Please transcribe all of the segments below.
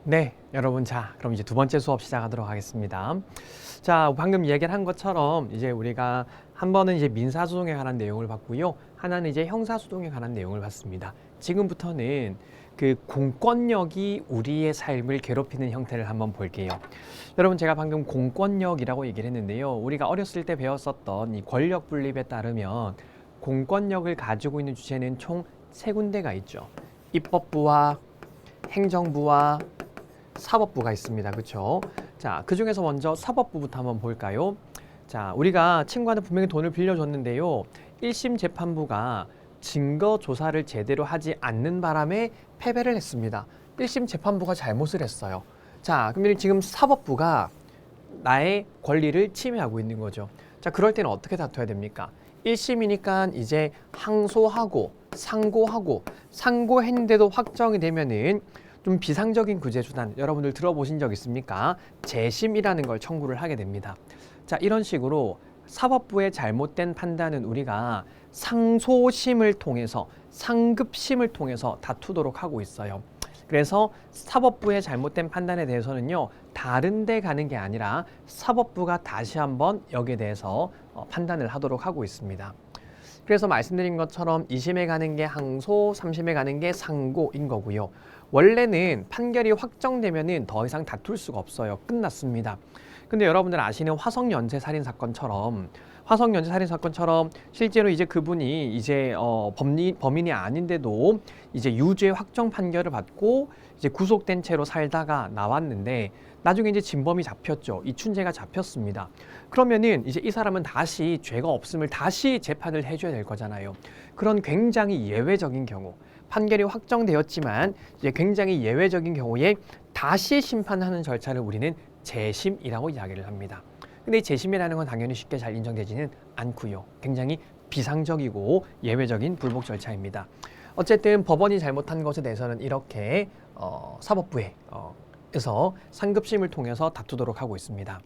네, 여러분, 자, 그럼 이제 두 번째 수업 시작하도록 하겠습니다. 자, 방금 이야기를 한 것처럼 이제 우리가 한 번은 이제 민사소송에 관한 내용을 봤고요. 하나는 이제 형사소송에 관한 내용을 봤습니다. 지금부터는 그 공권력이 우리의 삶을 괴롭히는 형태를 한번 볼게요. 여러분, 제가 방금 공권력이라고 얘기를 했는데요. 우리가 어렸을 때 배웠었던 이 권력 분립에 따르면 공권력을 가지고 있는 주체는 총 세 군데가 있죠. 입법부와 행정부와 사법부가 있습니다. 그렇죠? 자, 그 중에서 먼저 사법부부터 한번 볼까요? 자, 우리가 친구한테 분명히 돈을 빌려줬는데요. 1심 재판부가 증거 조사를 제대로 하지 않는 바람에 패배를 했습니다. 1심 재판부가 잘못을 했어요. 자, 그러면 지금 사법부가 나의 권리를 침해하고 있는 거죠. 자, 그럴 때는 어떻게 다퉈야 됩니까? 1심이니까 이제 항소하고 상고하고 상고했는데도 확정이 되면은 좀 비상적인 구제 수단 여러분들 들어보신 적 있습니까? 재심이라는 걸 청구를 하게 됩니다. 자, 이런 식으로 사법부의 잘못된 판단은 우리가 상소심을 통해서 상급심을 통해서 다투도록 하고 있어요. 그래서 사법부의 잘못된 판단에 대해서는요, 다른 데 가는 게 아니라 사법부가 다시 한번 여기에 대해서 판단을 하도록 하고 있습니다. 그래서 말씀드린 것처럼 2심에 가는 게 항소, 3심에 가는 게 상고인 거고요. 원래는 판결이 확정되면은 더 이상 다툴 수가 없어요. 끝났습니다. 근데 여러분들 아시는 화성연쇄 살인 사건처럼 실제로 이제 그분이 이제 범인이 아닌데도 이제 유죄 확정 판결을 받고 이제 구속된 채로 살다가 나왔는데 나중에 이제 진범이 잡혔죠. 이춘재가 잡혔습니다. 그러면은 이제 이 사람은 다시 죄가 없음을 다시 재판을 해줘야 될 거잖아요. 그런 굉장히 예외적인 경우, 판결이 확정되었지만 이제 굉장히 예외적인 경우에 다시 심판하는 절차를 우리는 재심이라고 이야기를 합니다. 근데 이 재심이라는 건 당연히 쉽게 잘 인정되지는 않고요. 굉장히 비상적이고 예외적인 불복 절차입니다. 어쨌든 법원이 잘못한 것에 대해서는 이렇게 사법부에서 상급심을 통해서 다투도록 하고 있습니다.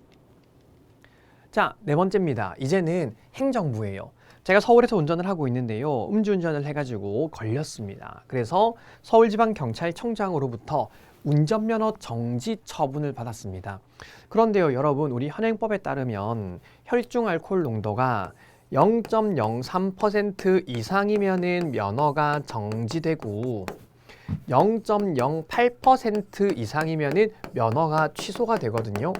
자, 네 번째입니다. 이제는 행정부예요. 제가 서울에서 운전을 하고 있는데요. 음주운전을 해가지고 걸렸습니다. 그래서 서울지방경찰청장으로부터 운전면허 정지 처분을 받았습니다. 그런데요, 여러분, 우리 현행법에 따르면 혈중 알코올 농도가 0.03% 이상이면은 면허가 정지되고 0.08% 이상이면은 면허가 취소가 되거든요.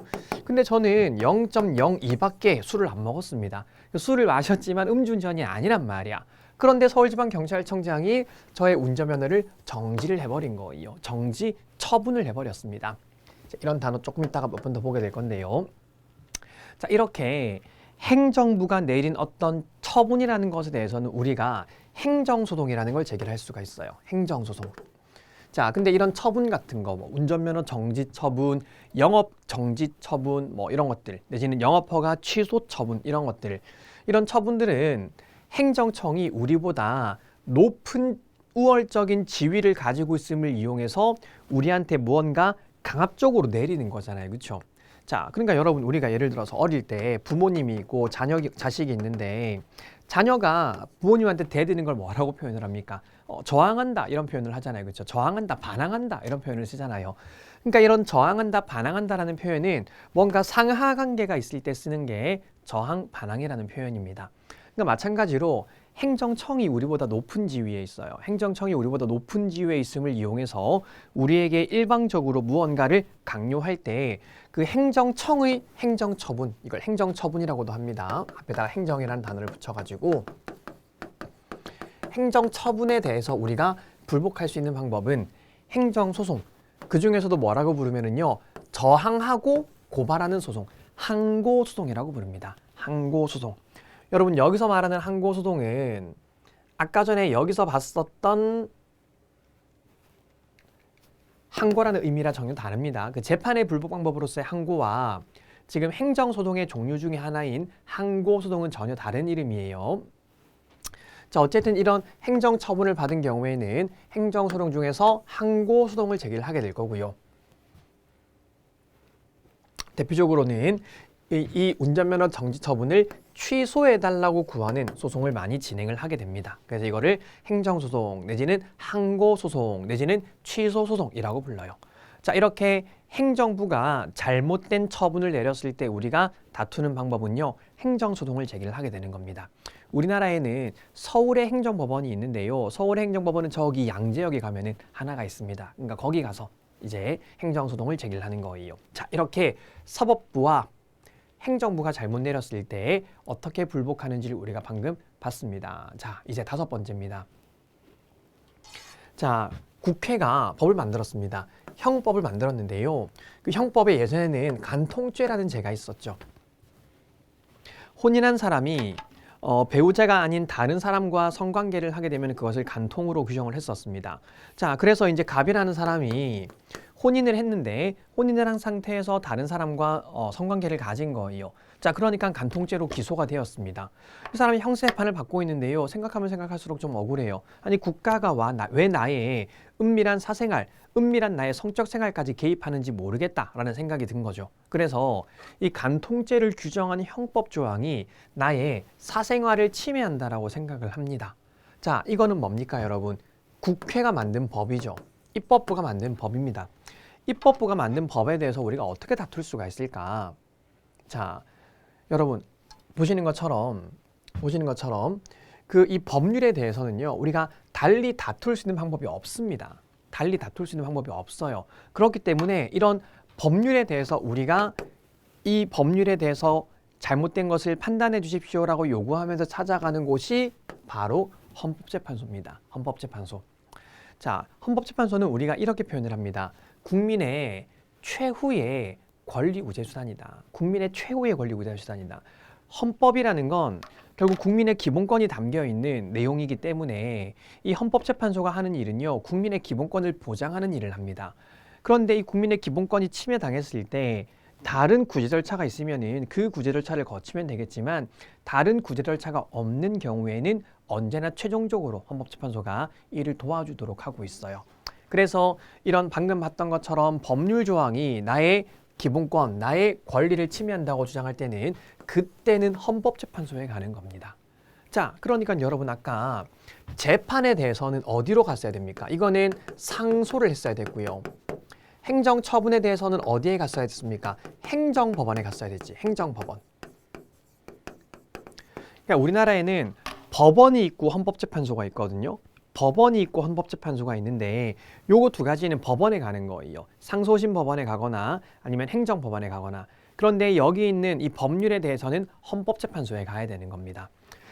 근데 저는 0.02밖에 술을 안 먹었습니다. 술을 마셨지만 음주운전이 아니란 말이야. 그런데 서울지방경찰청장이 저의 운전면허를 정지를 해버린 거예요. 정지 처분을 해버렸습니다. 자, 이런 단어 조금 이따가 몇 번 더 보게 될 건데요. 자, 이렇게 행정부가 내린 어떤 처분이라는 것에 대해서는 우리가 행정소송이라는 걸 제기할 수가 있어요. 행정소송. 자, 근데 이런 처분 같은 거, 뭐 운전면허 정지 처분, 영업 정지 처분, 뭐 이런 것들, 내지는 영업허가 취소 처분 이런 것들, 이런 처분들은 행정청이 우리보다 높은 우월적인 지위를 가지고 있음을 이용해서 우리한테 무언가 강압적으로 내리는 거잖아요. 그렇죠? 자, 그러니까 여러분, 우리가 예를 들어서 어릴 때 부모님이 있고 자식이 있는데 자녀가 부모님한테 대드는 걸 뭐라고 표현을 합니까? 저항한다 이런 표현을 하잖아요. 그렇죠? 저항한다, 반항한다 이런 표현을 쓰잖아요. 그러니까 이런 저항한다, 반항한다라는 표현은 뭔가 상하 관계가 있을 때 쓰는 게 저항, 반항이라는 표현입니다. 그러니까 마찬가지로 행정청이 우리보다 높은 지위에 있어요. 행정청이 우리보다 높은 지위에 있음을 이용해서 우리에게 일방적으로 무언가를 강요할 때 그 행정청의 행정처분, 이걸 행정처분이라고도 합니다. 앞에다가 행정이라는 단어를 붙여가지고 행정처분에 대해서 우리가 불복할 수 있는 방법은 행정소송. 그 중에서도 뭐라고 부르면은요, 저항하고 고발하는 소송, 항고소송이라고 부릅니다. 항고소송. 여러분, 여기서 말하는 항고소송은 아까 전에 여기서 봤었던 항고라는 의미랑 전혀 다릅니다. 그 재판의 불복 방법으로서의 항고와 지금 행정소송의 종류 중에 하나인 항고소송은 전혀 다른 이름이에요. 자, 어쨌든 이런 행정처분을 받은 경우에는 행정소송 중에서 항고소송을 제기를 하게 될 거고요. 대표적으로는 이 운전면허 정지 처분을 취소해달라고 구하는 소송을 많이 진행을 하게 됩니다. 그래서 이거를 행정소송 내지는 항고소송 내지는 취소소송이라고 불러요. 자, 이렇게 행정부가 잘못된 처분을 내렸을 때 우리가 다투는 방법은요, 행정소송을 제기를 하게 되는 겁니다. 우리나라에는 서울의 행정법원이 있는데요. 서울의 행정법원은 저기 양재역에 가면은 하나가 있습니다. 그러니까 거기 가서 이제 행정소송을 제기를 하는 거예요. 자, 이렇게 사법부와 행정부가 잘못 내렸을 때 어떻게 불복하는지를 우리가 방금 봤습니다. 자, 이제 5번째입니다. 자, 국회가 법을 만들었습니다. 형법을 만들었는데요. 그 형법에 예전에는 간통죄라는 죄가 있었죠. 혼인한 사람이 배우자가 아닌 다른 사람과 성관계를 하게 되면 그것을 간통으로 규정을 했었습니다. 자, 그래서 이제 갑이라는 사람이 혼인을 했는데 혼인을 한 상태에서 다른 사람과 성관계를 가진 거예요. 자, 그러니까 간통죄로 기소가 되었습니다. 그 사람이 형사재판을 받고 있는데요. 생각하면 생각할수록 좀 억울해요. 아니, 국가가 왜 나의 은밀한 사생활, 은밀한 나의 성적 생활까지 개입하는지 모르겠다라는 생각이 든 거죠. 그래서 이 간통죄를 규정한 형법 조항이 나의 사생활을 침해한다라고 생각을 합니다. 자, 이거는 뭡니까, 여러분? 국회가 만든 법이죠. 입법부가 만든 법입니다. 입법부가 만든 법에 대해서 우리가 어떻게 다툴 수가 있을까? 자, 여러분 보시는 것처럼 그 이 법률에 대해서는요, 우리가 달리 다툴 수 있는 방법이 없습니다. 달리 다툴 수 있는 방법이 없어요. 그렇기 때문에 이런 법률에 대해서 우리가 이 법률에 대해서 잘못된 것을 판단해 주십시오라고 요구하면서 찾아가는 곳이 바로 헌법재판소입니다. 헌법재판소. 자, 헌법재판소는 우리가 이렇게 표현을 합니다. 국민의 최후의 권리구제수단이다. 국민의 최후의 권리구제수단이다. 헌법이라는 건 결국 국민의 기본권이 담겨 있는 내용이기 때문에 이 헌법재판소가 하는 일은요, 국민의 기본권을 보장하는 일을 합니다. 그런데 이 국민의 기본권이 침해당했을 때 다른 구제 절차가 있으면은 그 구제 절차를 거치면 되겠지만 다른 구제 절차가 없는 경우에는 언제나 최종적으로 헌법재판소가 이를 도와주도록 하고 있어요. 그래서 이런 방금 봤던 것처럼 법률 조항이 나의 기본권, 나의 권리를 침해한다고 주장할 때는 그때는 헌법재판소에 가는 겁니다. 자, 그러니까 여러분 아까 재판에 대해서는 어디로 갔어야 됩니까? 이거는 상소를 했어야 됐고요. 행정처분에 대해서는 어디에 갔어야 됐습니까? 행정법원에 갔어야 됐지. 행정법원. 그러니까 우리나라에는 법원이 있고 헌법재판소가 있거든요. 법원이 있고 헌법재판소가 있는데 요거 두 가지는 법원에 가는 거예요. 상소심 법원에 가거나 아니면 행정법원에 가거나. 그런데 여기 있는 이 법률에 대해서는 헌법재판소에 가야 되는 겁니다.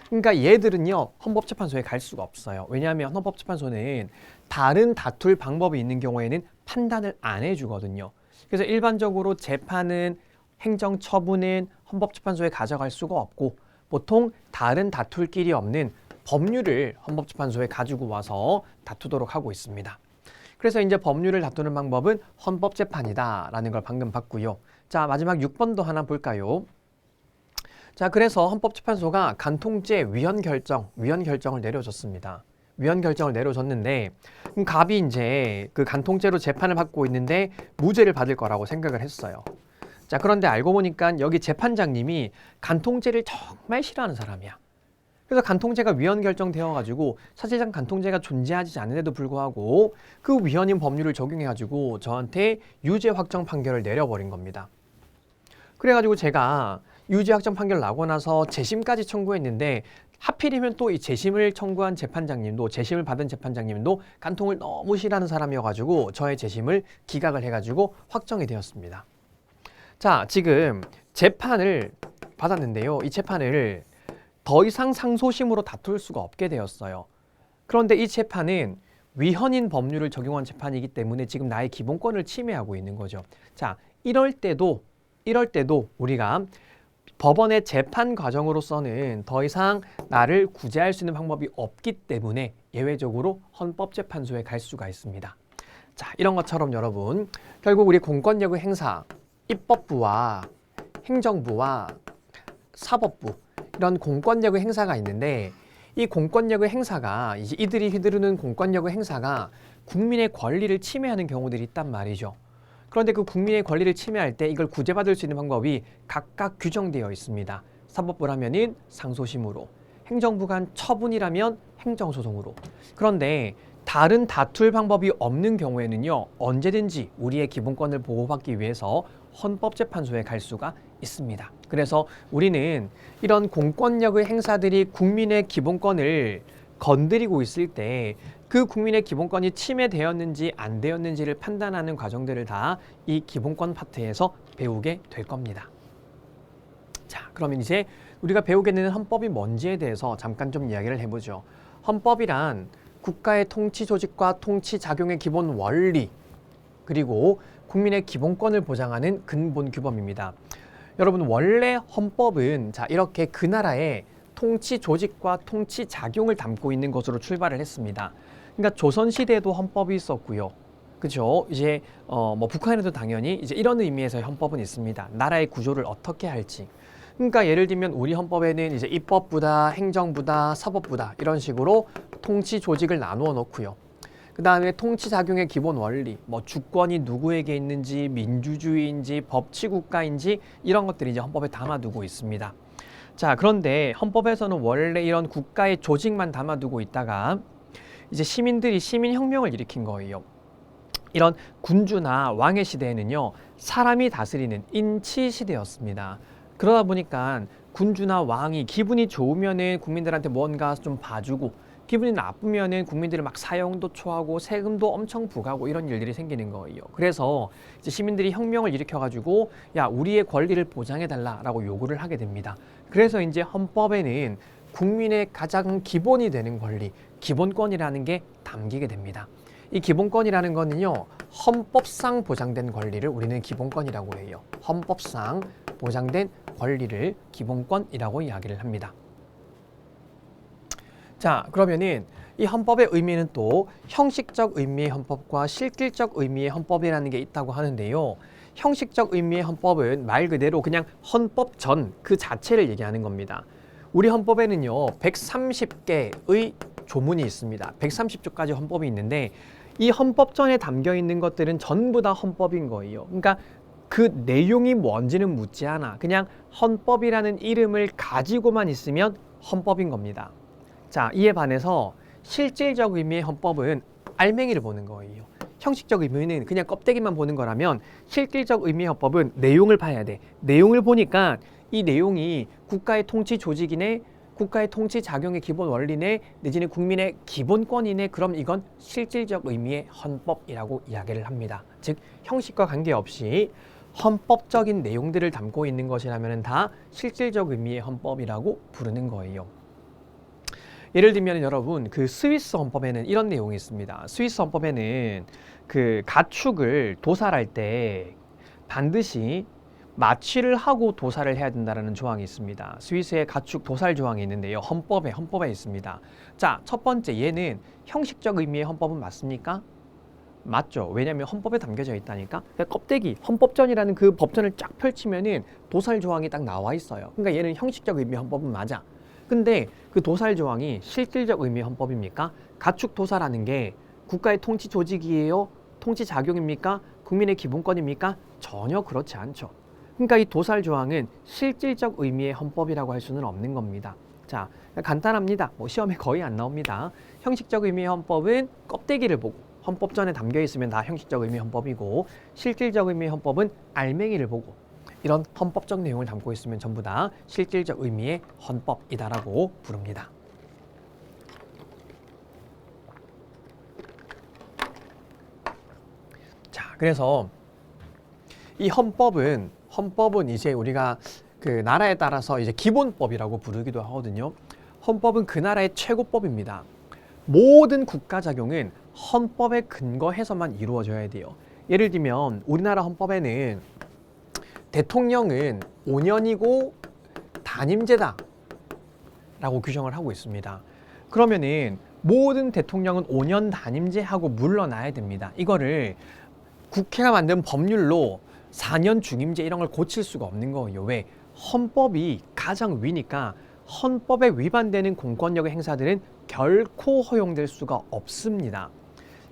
그러니까 얘들은요, 헌법재판소에 갈 수가 없어요. 왜냐하면 헌법재판소는 다른 다툴 방법이 있는 경우에는 판단을 안 해주거든요. 그래서 일반적으로 재판은 행정처분은 헌법재판소에 가져갈 수가 없고 보통 다른 다툴 길이 없는 법률을 헌법재판소에 가지고 와서 다투도록 하고 있습니다. 그래서 이제 법률을 다투는 방법은 헌법재판이다라는 걸 방금 봤고요. 자, 마지막 6번도 하나 볼까요? 자, 그래서 헌법재판소가 간통죄 위헌 결정을 내려줬습니다. 위헌 결정을 내려줬는데 갑이 이제 그 간통죄로 재판을 받고 있는데 무죄를 받을 거라고 생각을 했어요. 자, 그런데 알고 보니까 여기 재판장님이 간통죄를 정말 싫어하는 사람이야. 그래서 간통죄가 위헌 결정되어가지고 사실상 간통죄가 존재하지 않는데도 불구하고 그 위헌인 법률을 적용해가지고 저한테 유죄 확정 판결을 내려버린 겁니다. 그래가지고 제가 유죄 확정 판결 나고 나서 재심까지 청구했는데 하필이면 또 이 재심을 청구한 재판장님도 재심을 받은 재판장님도 간통을 너무 싫어하는 사람이어가지고 저의 재심을 기각을 해가지고 확정이 되었습니다. 자, 지금 재판을 받았는데요. 이 재판을 더 이상 상소심으로 다툴 수가 없게 되었어요. 그런데 이 재판은 위헌인 법률을 적용한 재판이기 때문에 지금 나의 기본권을 침해하고 있는 거죠. 자, 이럴 때도 우리가 법원의 재판 과정으로서는 더 이상 나를 구제할 수 있는 방법이 없기 때문에 예외적으로 헌법재판소에 갈 수가 있습니다. 자, 이런 것처럼 여러분 결국 우리 공권력의 행사, 입법부와 행정부와 사법부 이런 공권력의 행사가 있는데 이 공권력의 행사가 이들이 휘두르는 공권력의 행사가 국민의 권리를 침해하는 경우들이 있단 말이죠. 그런데 그 국민의 권리를 침해할 때 이걸 구제받을 수 있는 방법이 각각 규정되어 있습니다. 사법부라면은 상소심으로, 행정부 간 처분이라면 행정소송으로. 그런데 다른 다툴 방법이 없는 경우에는요, 언제든지 우리의 기본권을 보호받기 위해서 헌법재판소에 갈 수가 있습니다. 그래서 우리는 이런 공권력의 행사들이 국민의 기본권을 건드리고 있을 때 그 국민의 기본권이 침해되었는지 안 되었는지를 판단하는 과정들을 다 이 기본권 파트에서 배우게 될 겁니다. 자, 그러면 이제 우리가 배우게 되는 헌법이 뭔지에 대해서 잠깐 좀 이야기를 해보죠. 헌법이란 국가의 통치 조직과 통치 작용의 기본 원리, 그리고 국민의 기본권을 보장하는 근본 규범입니다. 여러분, 원래 헌법은 자, 이렇게 그 나라의 통치 조직과 통치 작용을 담고 있는 것으로 출발을 했습니다. 그러니까 조선시대에도 헌법이 있었고요. 그죠? 이제 뭐 북한에도 당연히 이제 이런 의미에서 헌법은 있습니다. 나라의 구조를 어떻게 할지. 그러니까 예를 들면 우리 헌법에는 이제 입법부다, 행정부다, 사법부다 이런 식으로 통치 조직을 나누어 놓고요. 그 다음에 통치 작용의 기본 원리, 뭐 주권이 누구에게 있는지, 민주주의인지, 법치국가인지 이런 것들이 이제 헌법에 담아두고 있습니다. 자, 그런데 헌법에서는 원래 이런 국가의 조직만 담아두고 있다가 이제 시민들이 시민혁명을 일으킨 거예요. 이런 군주나 왕의 시대에는요, 사람이 다스리는 인치 시대였습니다. 그러다 보니까 군주나 왕이 기분이 좋으면은 국민들한테 뭔가 좀 봐주고, 기분이 나쁘면은 국민들을 막 사형도 초하고 세금도 엄청 부과하고 이런 일들이 생기는 거예요. 그래서 이제 시민들이 혁명을 일으켜가지고 야, 우리의 권리를 보장해달라라고 요구를 하게 됩니다. 그래서 이제 헌법에는 국민의 가장 기본이 되는 권리, 기본권이라는 게 담기게 됩니다. 이 기본권이라는 거는요, 헌법상 보장된 권리를 우리는 기본권이라고 해요. 헌법상 보장된 권리를 기본권이라고 이야기를 합니다. 자, 그러면은 이 헌법의 의미는 또 형식적 의미의 헌법과 실질적 의미의 헌법이라는 게 있다고 하는데요. 형식적 의미의 헌법은 말 그대로 그냥 헌법 전 그 자체를 얘기하는 겁니다. 우리 헌법에는요, 130개의 조문이 있습니다. 130조까지 헌법이 있는데 이 헌법전에 담겨 있는 것들은 전부 다 헌법인 거예요. 그러니까 그 내용이 뭔지는 묻지 않아. 그냥 헌법이라는 이름을 가지고만 있으면 헌법인 겁니다. 자, 이에 반해서 실질적 의미의 헌법은 알맹이를 보는 거예요. 형식적 의미는 그냥 껍데기만 보는 거라면 실질적 의미의 헌법은 내용을 봐야 돼. 내용을 보니까 이 내용이 국가의 통치 조직이네, 국가의 통치 작용의 기본 원리네, 내지는 국민의 기본권이네, 그럼 이건 실질적 의미의 헌법이라고 이야기를 합니다. 즉, 형식과 관계없이 헌법적인 내용들을 담고 있는 것이라면 다 실질적 의미의 헌법이라고 부르는 거예요. 예를 들면 여러분, 그 스위스 헌법에는 이런 내용이 있습니다. 스위스 헌법에는 그 가축을 도살할 때 반드시 마취를 하고 도살을 해야 된다는 조항이 있습니다. 스위스의 가축 도살 조항이 있는데요. 헌법에 있습니다. 자, 첫 번째, 얘는 형식적 의미의 헌법은 맞습니까? 맞죠. 왜냐하면 헌법에 담겨져 있다니까. 그러니까 껍데기, 헌법전이라는 그 법전을 쫙 펼치면은 도살 조항이 딱 나와 있어요. 그러니까 얘는 형식적 의미의 헌법은 맞아. 근데 그 도살 조항이 실질적 의미의 헌법입니까? 가축 도살하는 게 국가의 통치 조직이에요? 통치 작용입니까? 국민의 기본권입니까? 전혀 그렇지 않죠. 그러니까 이 도살 조항은 실질적 의미의 헌법이라고 할 수는 없는 겁니다. 자, 간단합니다. 뭐 시험에 거의 안 나옵니다. 형식적 의미의 헌법은 껍데기를 보고 헌법전에 담겨 있으면 다 형식적 의미의 헌법이고, 실질적 의미의 헌법은 알맹이를 보고 이런 헌법적 내용을 담고 있으면 전부 다 실질적 의미의 헌법이다라고 부릅니다. 자, 그래서 이 헌법은 이제 우리가 그 나라에 따라서 이제 기본법이라고 부르기도 하거든요. 헌법은 그 나라의 최고법입니다. 모든 국가 작용은 헌법에 근거해서만 이루어져야 돼요. 예를 들면 우리나라 헌법에는 대통령은 5년이고 단임제다 라고 규정을 하고 있습니다. 그러면은 모든 대통령은 5년 단임제하고 물러나야 됩니다. 이거를 국회가 만든 법률로 4년 중임제 이런 걸 고칠 수가 없는 거예요. 왜? 헌법이 가장 위니까 헌법에 위반되는 공권력의 행사들은 결코 허용될 수가 없습니다.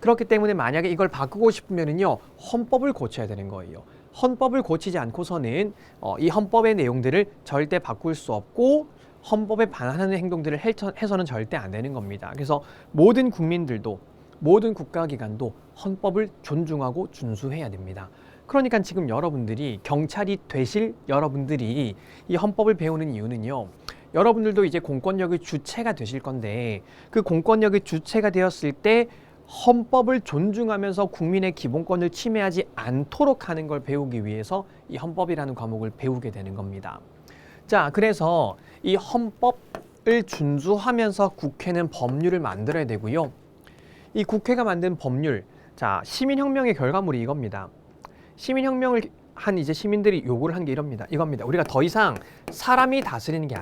그렇기 때문에 만약에 이걸 바꾸고 싶으면은요, 헌법을 고쳐야 되는 거예요. 헌법을 고치지 않고서는 이 헌법의 내용들을 절대 바꿀 수 없고 헌법에 반하는 행동들을 해서는 절대 안 되는 겁니다. 그래서 모든 국민들도 모든 국가기관도 헌법을 존중하고 준수해야 됩니다. 그러니까 지금 여러분들이 경찰이 되실 여러분들이 이 헌법을 배우는 이유는요. 여러분들도 이제 공권력의 주체가 되실 건데 그 공권력의 주체가 되었을 때 헌법을 존중하면서 국민의 기본권을 침해하지 않도록 하는 걸 배우기 위해서 이 헌법이라는 과목을 배우게 되는 겁니다. 자, 그래서 이 헌법을 준수하면서 국회는 법률을 만들어야 되고요. 이 국회가 만든 법률, 자, 시민혁명의 결과물이 이겁니다. 시민혁명을 한 이제 시민들이 요구를 한 게 이겁니다. 우리가 더 이상 사람이 다스리는 게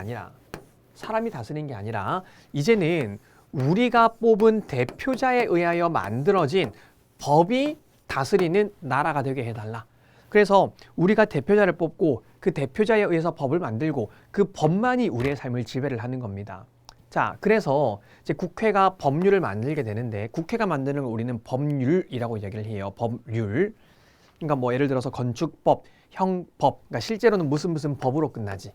아니라 이제는 우리가 뽑은 대표자에 의하여 만들어진 법이 다스리는 나라가 되게 해달라. 그래서 우리가 대표자를 뽑고 그 대표자에 의해서 법을 만들고 그 법만이 우리의 삶을 지배를 하는 겁니다. 자, 그래서 이제 국회가 법률을 만들게 되는데 국회가 만드는 걸 우리는 법률이라고 얘기를 해요. 법률. 그러니까 뭐 예를 들어서 건축법, 형법, 그러니까 실제로는 무슨 법으로 끝나지.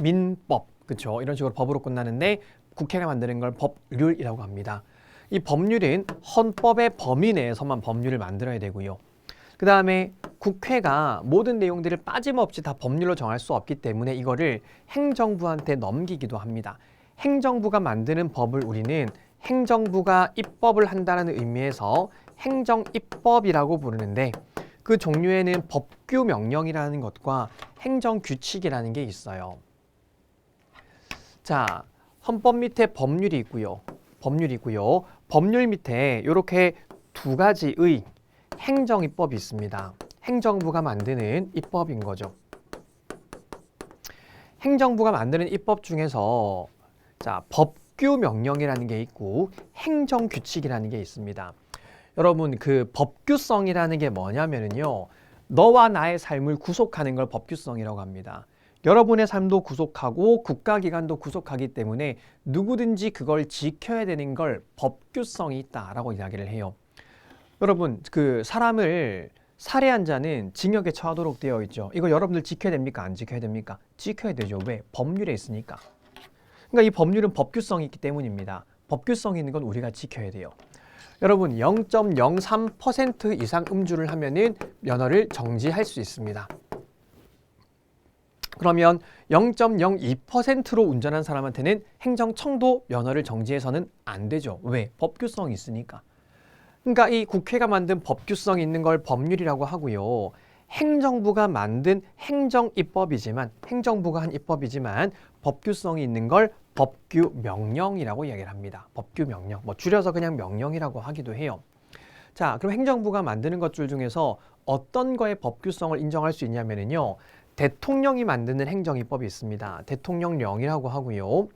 민법, 그렇죠? 이런 식으로 법으로 끝나는데 국회가 만드는 걸 법률이라고 합니다. 이 법률은 헌법의 범위 내에서만 법률을 만들어야 되고요. 그 다음에 국회가 모든 내용들을 빠짐없이 다 법률로 정할 수 없기 때문에 이거를 행정부한테 넘기기도 합니다. 행정부가 만드는 법을 우리는 행정부가 입법을 한다는 의미에서 행정입법이라고 부르는데 그 종류에는 법규명령이라는 것과 행정규칙이라는 게 있어요. 자, 헌법 밑에 법률이 있고요. 법률 밑에 이렇게 두 가지의 행정입법이 있습니다. 행정부가 만드는 입법인 거죠. 행정부가 만드는 입법 중에서 자, 법규명령이라는 게 있고 행정규칙이라는 게 있습니다. 여러분, 그 법규성이라는 게 뭐냐면요. 너와 나의 삶을 구속하는 걸 법규성이라고 합니다. 여러분의 삶도 구속하고 국가기관도 구속하기 때문에 누구든지 그걸 지켜야 되는 걸 법규성이 있다라고 이야기를 해요. 여러분, 그 사람을 살해한 자는 징역에 처하도록 되어 있죠. 이거 여러분들 지켜야 됩니까? 안 지켜야 됩니까? 지켜야 되죠. 왜? 법률에 있으니까. 그러니까 이 법률은 법규성이 있기 때문입니다. 법규성이 있는 건 우리가 지켜야 돼요. 여러분, 0.03% 이상 음주를 하면은 면허를 정지할 수 있습니다. 그러면 0.02%로 운전한 사람한테는 행정청도 면허를 정지해서는 안 되죠. 왜? 법규성이 있으니까. 그러니까 이 국회가 만든 법규성이 있는 걸 법률이라고 하고요. 행정부가 만든 행정부가 한 입법이지만 법규성이 있는 걸 법규명령이라고 얘기를 합니다. 법규명령. 뭐 줄여서 그냥 명령이라고 하기도 해요. 자, 그럼 행정부가 만드는 것들 중에서 어떤 거에 법규성을 인정할 수 있냐면요. 대통령이 만드는 행정입법이 있습니다. 대통령령이라고 하고요.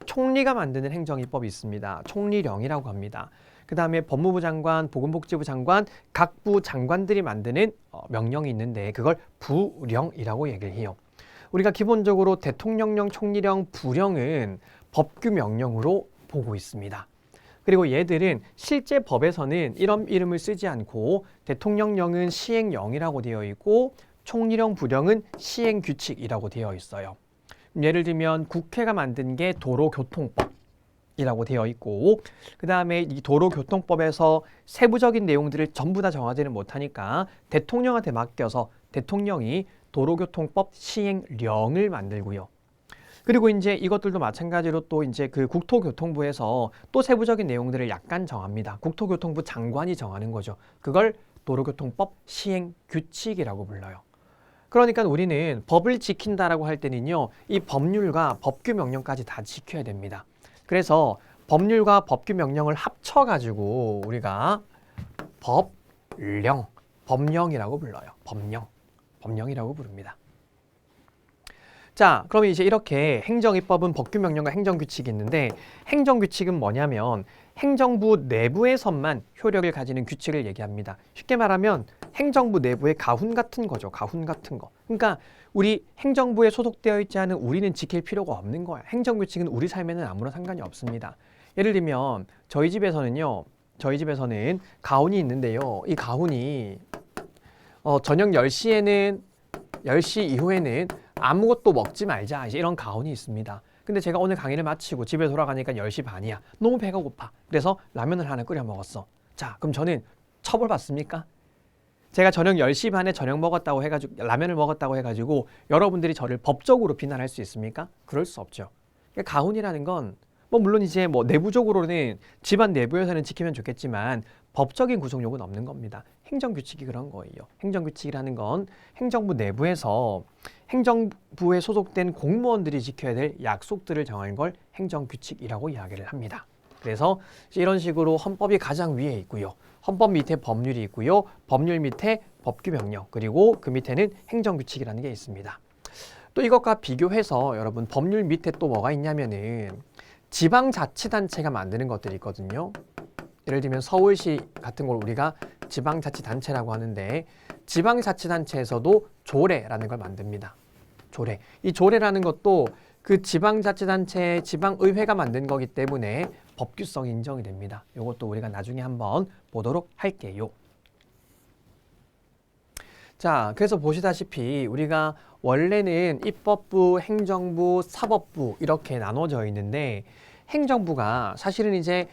총리가 만드는 행정입법이 있습니다. 총리령이라고 합니다. 그 다음에 법무부 장관, 보건복지부 장관, 각 부 장관들이 만드는 명령이 있는데 그걸 부령이라고 얘기를 해요. 우리가 기본적으로 대통령령, 총리령, 부령은 법규 명령으로 보고 있습니다. 그리고 얘들은 실제 법에서는 이런 이름을 쓰지 않고 대통령령은 시행령이라고 되어 있고 총리령, 부령은 시행규칙이라고 되어 있어요. 예를 들면 국회가 만든 게 도로교통법이라고 되어 있고 그 다음에 이 도로교통법에서 세부적인 내용들을 전부 다 정하지는 못하니까 대통령한테 맡겨서 대통령이 도로교통법 시행령을 만들고요. 그리고 이제 이것들도 마찬가지로 또 이제 그 국토교통부에서 또 세부적인 내용들을 약간 정합니다. 국토교통부 장관이 정하는 거죠. 그걸 도로교통법 시행규칙이라고 불러요. 그러니까 우리는 법을 지킨다라고 할 때는요, 이 법률과 법규명령까지 다 지켜야 됩니다. 그래서 법률과 법규명령을 합쳐가지고 우리가 법령이라고 불러요. 법령이라고 부릅니다. 자, 그러면 이제 이렇게 행정입법은 법규명령과 행정규칙이 있는데 행정규칙은 뭐냐면 행정부 내부에서만 효력을 가지는 규칙을 얘기합니다. 쉽게 말하면 행정부 내부의 가훈 같은 거죠. 가훈 같은 거. 그러니까 우리 행정부에 소속되어 있지 않은 우리는 지킬 필요가 없는 거야. 행정규칙은 우리 삶에는 아무런 상관이 없습니다. 예를 들면 저희 집에서는요. 저희 집에서는 가훈이 있는데요. 이 가훈이 저녁 10시에는 10시 이후에는 아무것도 먹지 말자, 이제 이런 가훈이 있습니다. 근데 제가 오늘 강의를 마치고 집에 돌아가니까 10시 반이야. 너무 배가 고파. 그래서 라면을 하나 끓여 먹었어. 자, 그럼 저는 처벌받습니까? 제가 저녁 10시 반에 라면을 먹었다고 해가지고 여러분들이 저를 법적으로 비난할 수 있습니까? 그럴 수 없죠. 가훈이라는 건 물론 이제 내부적으로는 집안 내부에서는 지키면 좋겠지만 법적인 구속력은 없는 겁니다. 행정규칙이 그런 거예요. 행정규칙이라는 건 행정부 내부에서 행정부에 소속된 공무원들이 지켜야 될 약속들을 정한 걸 행정규칙이라고 이야기를 합니다. 그래서 이런 식으로 헌법이 가장 위에 있고요. 헌법 밑에 법률이 있고요. 법률 밑에 법규명령, 그리고 그 밑에는 행정규칙이라는 게 있습니다. 또 이것과 비교해서 여러분 법률 밑에 또 뭐가 있냐면은 지방자치단체가 만드는 것들이 있거든요. 예를 들면 서울시 같은 걸 우리가 지방자치단체라고 하는데 지방자치단체에서도 조례라는 걸 만듭니다. 조례. 이 조례라는 것도 그 지방자치단체, 지방의회가 만든 거기 때문에 법규성이 인정이 됩니다. 이것도 우리가 나중에 한번 보도록 할게요. 자, 그래서 보시다시피 우리가 원래는 입법부, 행정부, 사법부 이렇게 나눠져 있는데 행정부가 사실은 이제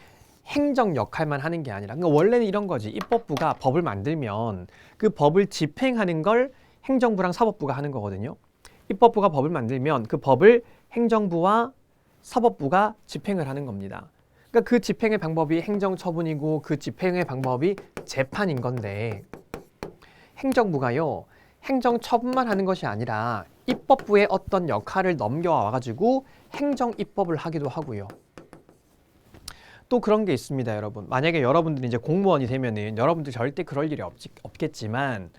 행정 역할만 하는 게 아니라, 그러니까 원래는 이런 거지. 입법부가 법을 만들면 그 법을 집행하는 걸 행정부랑 사법부가 하는 거거든요. 입법부가 법을 만들면 그 법을 행정부와 사법부가 집행을 하는 겁니다. 그러니까 그 집행의 방법이 행정처분이고 그 집행의 방법이 재판인 건데 행정부가요, 행정처분만 하는 것이 아니라 입법부의 어떤 역할을 넘겨와가지고 행정입법을 하기도 하고요. 또 그런 게 있습니다, 여러분. 만약에 여러분들이 이제 공무원이 되면은 여러분들 절대 그럴 일이 없겠지만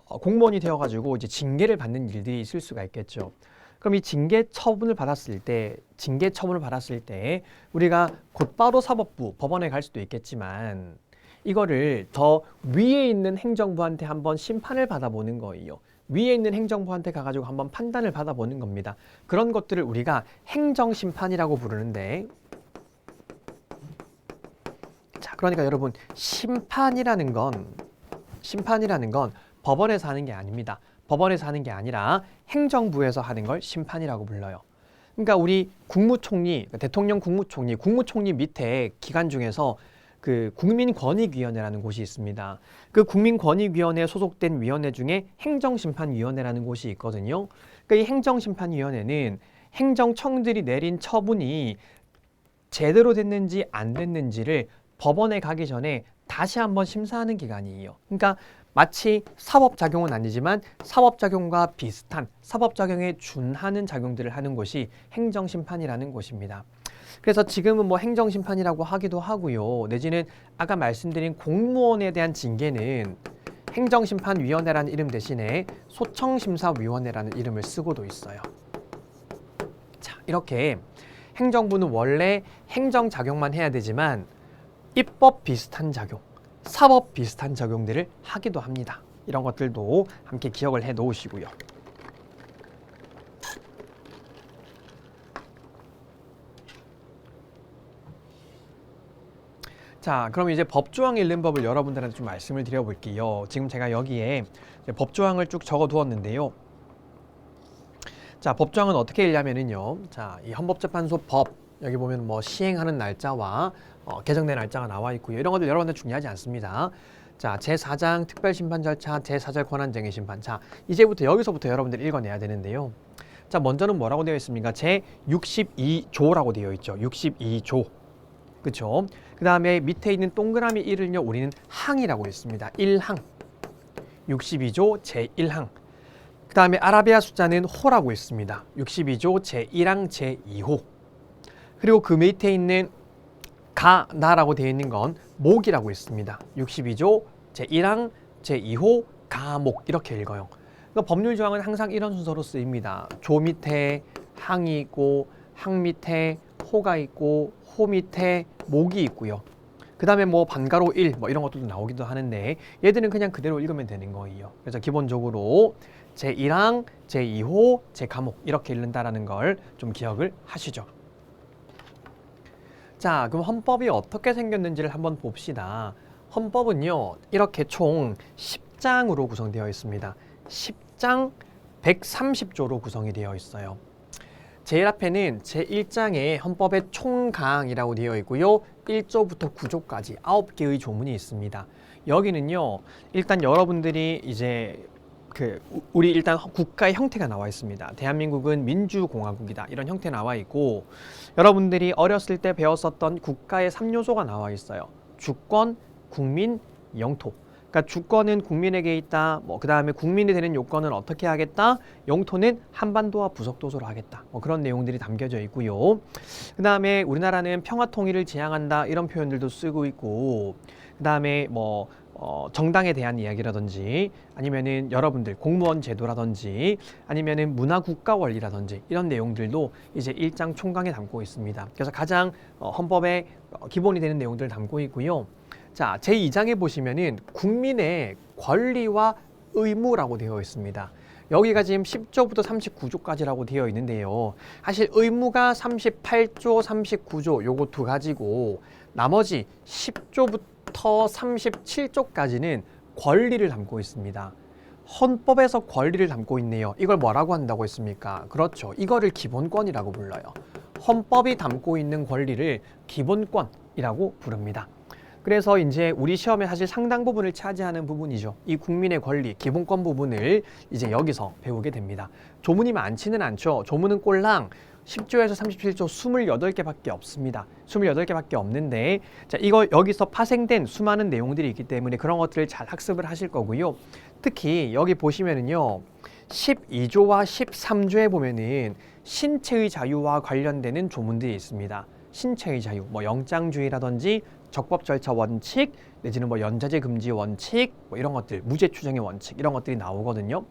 공무원이 되어가지고 이제 징계를 받는 일들이 있을 수가 있겠죠. 그럼 이 징계 처분을 받았을 때 우리가 곧바로 사법부, 법원에 갈 수도 있겠지만 이거를 더 위에 있는 행정부한테 한번 심판을 받아보는 거예요. 위에 있는 행정부한테 가가지고 한번 판단을 받아보는 겁니다. 그런 것들을 우리가 행정심판이라고 부르는데, 자, 그러니까 여러분 심판이라는 건 법원에서 하는 게 아닙니다. 법원에서 하는 게 아니라 행정부에서 하는 걸 심판이라고 불러요. 그러니까 우리 국무총리, 대통령 국무총리 밑에 기관 중에서 그 국민권익위원회라는 곳이 있습니다. 그 국민권익위원회에 소속된 위원회 중에 행정심판위원회라는 곳이 있거든요. 그러니까 이 행정심판위원회는 행정청들이 내린 처분이 제대로 됐는지 안 됐는지를 법원에 가기 전에 다시 한번 심사하는 기관이에요. 그러니까 마치 사법작용은 아니지만 사법작용과 비슷한 사법작용에 준하는 작용들을 하는 곳이 행정심판이라는 곳입니다. 그래서 지금은 행정심판이라고 하기도 하고요. 내지는 아까 말씀드린 공무원에 대한 징계는 행정심판위원회라는 이름 대신에 소청심사위원회라는 이름을 쓰고도 있어요. 자, 이렇게 행정부는 원래 행정작용만 해야 되지만 입법 비슷한 작용, 사법 비슷한 작용들을 하기도 합니다. 이런 것들도 함께 기억을 해 놓으시고요. 자, 그럼 이제 법조항이 있는 법을 여러분들한테 좀 말씀을 드려볼게요. 지금 제가 여기에 법조항을 쭉 적어두었는데요. 자, 법조항은 어떻게 읽냐면요. 자, 이 헌법재판소 법, 여기 보면 시행하는 날짜와 개정된 날짜가 나와 있고요. 이런 것들 여러분들 중요하지 않습니다. 자, 제4장 특별심판 절차, 제4절 권한쟁의 심판. 자, 이제부터 여기서부터 여러분들이 읽어내야 되는데요. 자, 먼저는 뭐라고 되어 있습니까? 제62조라고 되어 있죠. 62조. 그렇죠? 그 다음에 밑에 있는 동그라미 1을요, 우리는 항이라고 했습니다. 1항. 62조 제1항. 그 다음에 아라비아 숫자는 호라고 있습니다. 62조 제1항 제2호. 그리고 그 밑에 있는 가나라고 되어 있는 건 목이라고 있습니다. 62조 제1항 제2호 가목, 이렇게 읽어요. 그러니까 법률 조항은 항상 이런 순서로 쓰입니다. 조 밑에 항이 있고, 항 밑에 호가 있고, 호 밑에 목이 있고요. 그 다음에 반가로 1 이런 것들도 나오기도 하는데 얘들은 그냥 그대로 읽으면 되는 거예요. 그래서 기본적으로 제1항, 제2호, 제가목 이렇게 읽는다라는 걸 좀 기억을 하시죠. 자, 그럼 헌법이 어떻게 생겼는지를 한번 봅시다. 헌법은요, 이렇게 총 10장으로 구성되어 있습니다. 10장 130조로 구성이 되어 있어요. 제일 앞에는 제1장에 헌법의 총강이라고 되어 있고요. 1조부터 9조까지 9개의 조문이 있습니다. 여기는요, 일단 여러분들이 이제 우리 일단 국가의 형태가 나와 있습니다. 대한민국은 민주공화국이다. 이런 형태 나와 있고, 여러분들이 어렸을 때 배웠었던 국가의 3요소가 나와 있어요. 주권, 국민, 영토. 그러니까 주권은 국민에게 있다. 그 다음에 국민이 되는 요건은 어떻게 하겠다? 영토는 한반도와 부속도서로 하겠다. 그런 내용들이 담겨져 있고요. 그 다음에 우리나라는 평화 통일을 지향한다. 이런 표현들도 쓰고 있고, 그 다음에 정당에 대한 이야기라든지 아니면은 여러분들 공무원 제도라든지 아니면은 문화 국가 원리라든지 이런 내용들도 이제 1장 총강에 담고 있습니다. 그래서 가장 헌법의 기본이 되는 내용들을 담고 있고요. 자, 제2장에 보시면은 국민의 권리와 의무라고 되어 있습니다. 여기가 지금 10조부터 39조까지라고 되어 있는데요. 사실 의무가 38조, 39조 요거 두 가지고 나머지 10조부터 37조까지는 권리를 담고 있습니다. 헌법에서 권리를 담고 있네요. 이걸 뭐라고 한다고 했습니까? 그렇죠. 이거를 기본권이라고 불러요. 헌법이 담고 있는 권리를 기본권이라고 부릅니다. 그래서 이제 우리 시험에 사실 상당 부분을 차지하는 부분이죠. 이 국민의 권리, 기본권 부분을 이제 여기서 배우게 됩니다. 조문이 많지는 않죠. 조문은 꼴랑 10조에서 37조 28개밖에 없습니다. 28개밖에 없는데, 자, 이거 여기서 파생된 수많은 내용들이 있기 때문에 그런 것들을 잘 학습을 하실 거고요. 특히 여기 보시면은요, 12조와 13조에 보면은 신체의 자유와 관련되는 조문들이 있습니다. 신체의 자유, 영장주의라든지 적법 절차 원칙, 내지는 연좌제 금지 원칙, 이런 것들, 무죄 추정의 원칙, 이런 것들이 나오거든요.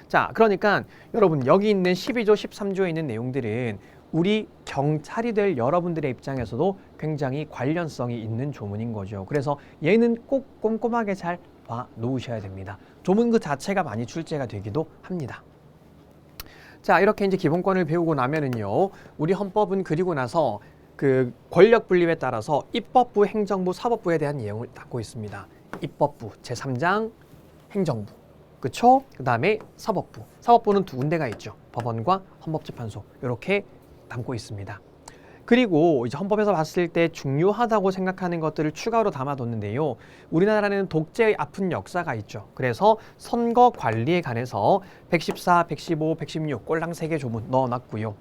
자, 그러니까 여러분 여기 있는 12조, 13조에 있는 내용들은 우리 경찰이 될 여러분들의 입장에서도 굉장히 관련성이 있는 조문인 거죠. 그래서 얘는 꼭 꼼꼼하게 잘 봐 놓으셔야 됩니다. 조문 그 자체가 많이 출제가 되기도 합니다. 자, 이렇게 이제 기본권을 배우고 나면은요, 우리 헌법은 그리고 나서 그 권력 분립에 따라서 입법부, 행정부, 사법부에 대한 내용을 담고 있습니다. 입법부 제3장 행정부, 그쵸? 그 다음에 사법부. 사법부는 두 군데가 있죠. 법원과 헌법재판소 이렇게 담고 있습니다. 그리고 이제 헌법에서 봤을 때 중요하다고 생각하는 것들을 추가로 담아뒀는데요. 우리나라는 독재의 아픈 역사가 있죠. 그래서 선거 관리에 관해서 114, 115, 116 꼴랑 3개 조문 넣어놨고요.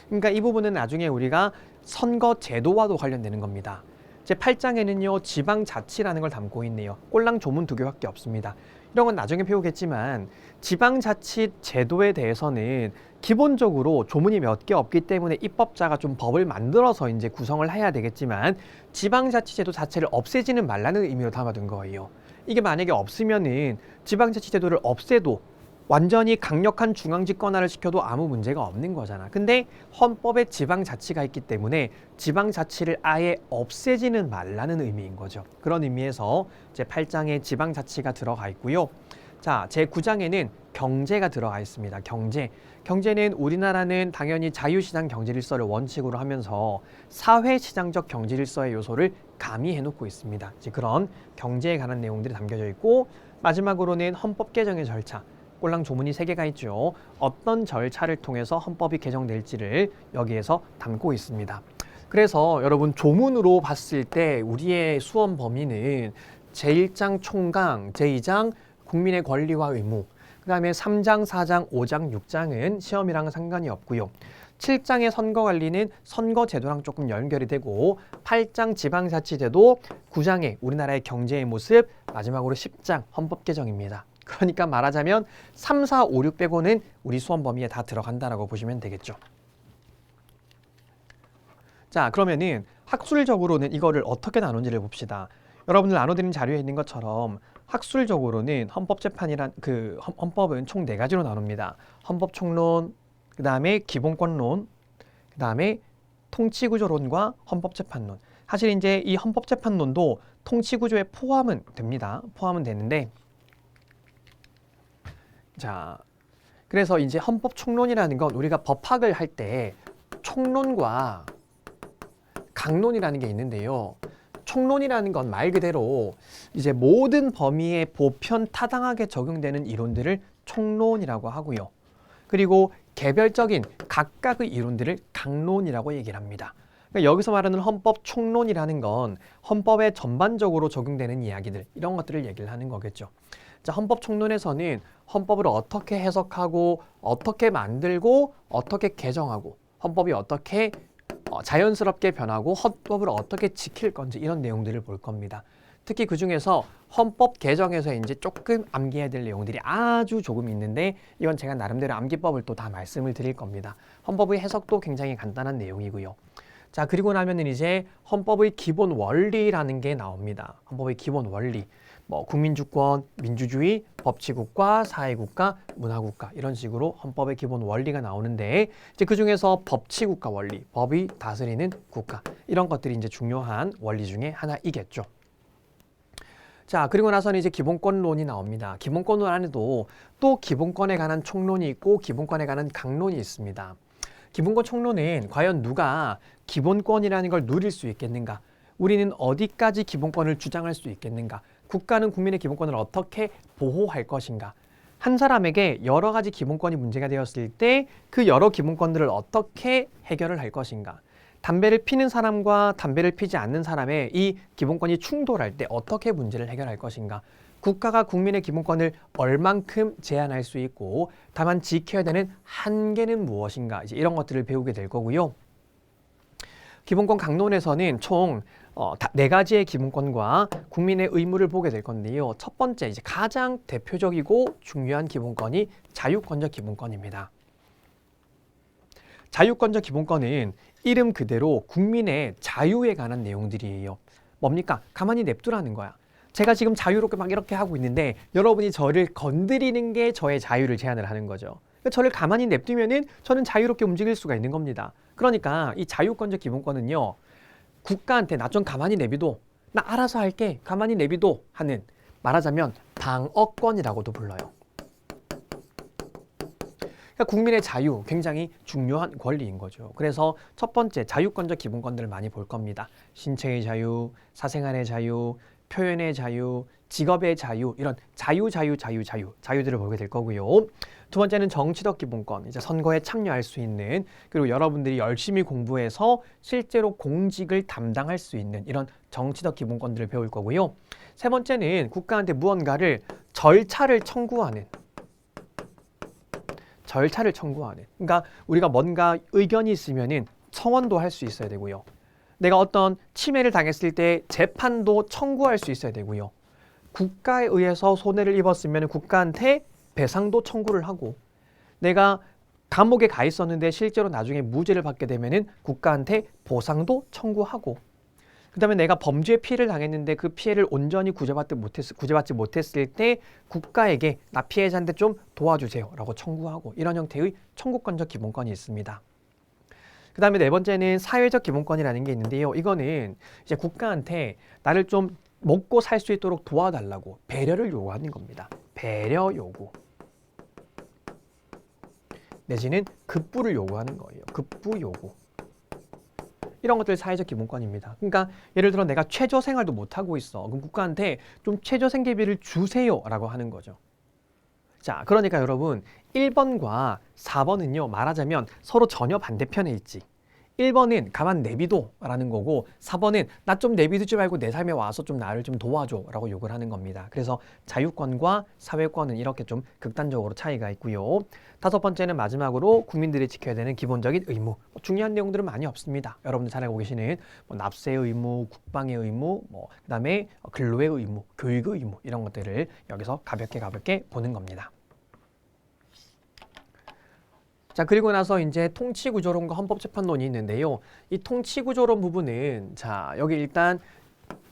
그러니까 이 부분은 나중에 우리가 선거 제도와도 관련되는 겁니다. 제8장에는요, 지방자치라는 걸 담고 있네요. 꼴랑 조문 2개밖에 없습니다. 이런 건 나중에 배우겠지만 지방자치 제도에 대해서는 기본적으로 조문이 몇 개 없기 때문에 입법자가 좀 법을 만들어서 이제 구성을 해야 되겠지만 지방자치제도 자체를 없애지는 말라는 의미로 담아둔 거예요. 이게 만약에 없으면은 지방자치제도를 없애도 완전히 강력한 중앙집 권한을 시켜도 아무 문제가 없는 거잖아. 근데 헌법에 지방자치가 있기 때문에 지방자치를 아예 없애지는 말라는 의미인 거죠. 그런 의미에서 제8장에 지방자치가 들어가 있고요. 자, 제9장에는 경제가 들어가 있습니다. 경제는 우리나라는 당연히 자유시장 경제질서를 원칙으로 하면서 사회시장적 경제질서의 요소를 가미해 놓고 있습니다. 그런 경제에 관한 내용들이 담겨져 있고, 마지막으로는 헌법 개정의 절차. 꼴랑 조문이 3개가 있죠. 어떤 절차를 통해서 헌법이 개정될지를 여기에서 담고 있습니다. 그래서 여러분 조문으로 봤을 때 우리의 수험 범위는 제1장 총강, 제2장 국민의 권리와 의무, 그 다음에 3장, 4장, 5장, 6장은 시험이랑은 상관이 없고요. 7장의 선거관리는 선거제도랑 조금 연결이 되고, 8장 지방자치제도, 9장의 우리나라의 경제의 모습, 마지막으로 10장 헌법 개정입니다. 그러니까 말하자면 3, 4, 5, 6 빼고는 우리 수험 범위에 다 들어간다라고 보시면 되겠죠. 자, 그러면은 학술적으로는 이거를 어떻게 나누는지를 봅시다. 여러분들 나눠드린 자료에 있는 것처럼 학술적으로는 헌법은 총 4가지로 나눕니다. 헌법총론, 그 다음에 기본권론, 그 다음에 통치구조론과 헌법재판론. 사실 이제 이 헌법재판론도 통치구조에 포함은 됩니다. 포함은 되는데, 자, 그래서 이제 헌법 총론이라는 건 우리가 법학을 할 때 총론과 강론이라는 게 있는데요. 총론이라는 건 말 그대로 이제 모든 범위에 보편 타당하게 적용되는 이론들을 총론이라고 하고요. 그리고 개별적인 각각의 이론들을 강론이라고 얘기를 합니다. 그러니까 여기서 말하는 헌법 총론이라는 건 헌법에 전반적으로 적용되는 이야기들, 이런 것들을 얘기를 하는 거겠죠. 자, 헌법 총론에서는 헌법을 어떻게 해석하고 어떻게 만들고 어떻게 개정하고 헌법이 어떻게 자연스럽게 변하고 헌법을 어떻게 지킬 건지 이런 내용들을 볼 겁니다. 특히 그 중에서 헌법 개정에서 이제 조금 암기해야 될 내용들이 아주 조금 있는데 이건 제가 나름대로 암기법을 또 다 말씀을 드릴 겁니다. 헌법의 해석도 굉장히 간단한 내용이고요. 자, 그리고 나면은 이제 헌법의 기본 원리라는 게 나옵니다. 헌법의 기본 원리. 뭐 국민주권, 민주주의, 법치국가, 사회국가, 문화국가 이런 식으로 헌법의 기본 원리가 나오는데 이제 그 중에서 법치국가 원리, 법이 다스리는 국가 이런 것들이 이제 중요한 원리 중에 하나이겠죠. 자, 그리고 나서는 이제 기본권론이 나옵니다. 기본권론 안에도 또 기본권에 관한 총론이 있고 기본권에 관한 강론이 있습니다. 기본권 총론은 과연 누가 기본권이라는 걸 누릴 수 있겠는가? 우리는 어디까지 기본권을 주장할 수 있겠는가? 국가는 국민의 기본권을 어떻게 보호할 것인가? 한 사람에게 여러 가지 기본권이 문제가 되었을 때 그 여러 기본권들을 어떻게 해결을 할 것인가? 담배를 피는 사람과 담배를 피지 않는 사람의 이 기본권이 충돌할 때 어떻게 문제를 해결할 것인가? 국가가 국민의 기본권을 얼만큼 제한할 수 있고 다만 지켜야 되는 한계는 무엇인가? 이제 이런 것들을 배우게 될 거고요. 기본권 강론에서는 총 4가지의 기본권과 국민의 의무를 보게 될 건데요. 첫 번째, 이제 가장 대표적이고 중요한 기본권이 자유권적 기본권입니다. 자유권적 기본권은 이름 그대로 국민의 자유에 관한 내용들이에요. 뭡니까? 가만히 냅두라는 거야. 제가 지금 자유롭게 막 이렇게 하고 있는데 여러분이 저를 건드리는 게 저의 자유를 제한을 하는 거죠. 저를 가만히 냅두면은 저는 자유롭게 움직일 수가 있는 겁니다. 그러니까 이 자유권적 기본권은요. 국가한테 나 좀 가만히 내비둬. 나 알아서 할게. 가만히 내비둬 하는 말하자면 방어권이라고도 불러요. 그러니까 국민의 자유 굉장히 중요한 권리인 거죠. 그래서 첫 번째 자유권적 기본권들을 많이 볼 겁니다. 신체의 자유, 사생활의 자유, 표현의 자유, 직업의 자유 이런 자유들을 보게 될 거고요. 두 번째는 정치적 기본권, 이제 선거에 참여할 수 있는 그리고 여러분들이 열심히 공부해서 실제로 공직을 담당할 수 있는 이런 정치적 기본권들을 배울 거고요. 세 번째는 국가한테 무언가를 절차를 청구하는 그러니까 우리가 뭔가 의견이 있으면은 청원도 할 수 있어야 되고요. 내가 어떤 침해를 당했을 때 재판도 청구할 수 있어야 되고요. 국가에 의해서 손해를 입었으면 국가한테 배상도 청구를 하고 내가 감옥에 가 있었는데 실제로 나중에 무죄를 받게 되면은 국가한테 보상도 청구하고 그다음에 내가 범죄 피해를 당했는데 그 피해를 온전히 구제받지 못했을 때 국가에게 나 피해자인데 좀 도와주세요라고 청구하고 이런 형태의 청구권적 기본권이 있습니다. 그다음에 네 번째는 사회적 기본권이라는 게 있는데요. 이거는 이제 국가한테 나를 좀 먹고 살 수 있도록 도와달라고 배려를 요구하는 겁니다. 배려 요구. 내지는 급부를 요구하는 거예요. 급부 요구. 이런 것들이 사회적 기본권입니다. 그러니까 예를 들어 내가 최저 생활도 못하고 있어. 그럼 국가한테 좀 최저 생계비를 주세요라고 하는 거죠. 자, 그러니까 여러분 1번과 4번은요. 말하자면 서로 전혀 반대편에 있지. 1번은 가만 내비둬 라는 거고 4번은 나 좀 내비두지 말고 내 삶에 와서 좀 나를 좀 도와줘 라고 욕을 하는 겁니다. 그래서 자유권과 사회권은 이렇게 좀 극단적으로 차이가 있고요. 다섯 번째는 마지막으로 국민들이 지켜야 되는 기본적인 의무. 중요한 내용들은 많이 없습니다. 여러분들 잘 알고 계시는 납세의 의무, 국방의 의무, 그다음에 근로의 의무, 교육의 의무 이런 것들을 여기서 가볍게 보는 겁니다. 자, 그리고 나서 이제 통치구조론과 헌법재판론이 있는데요. 이 통치구조론 부분은 자, 여기 일단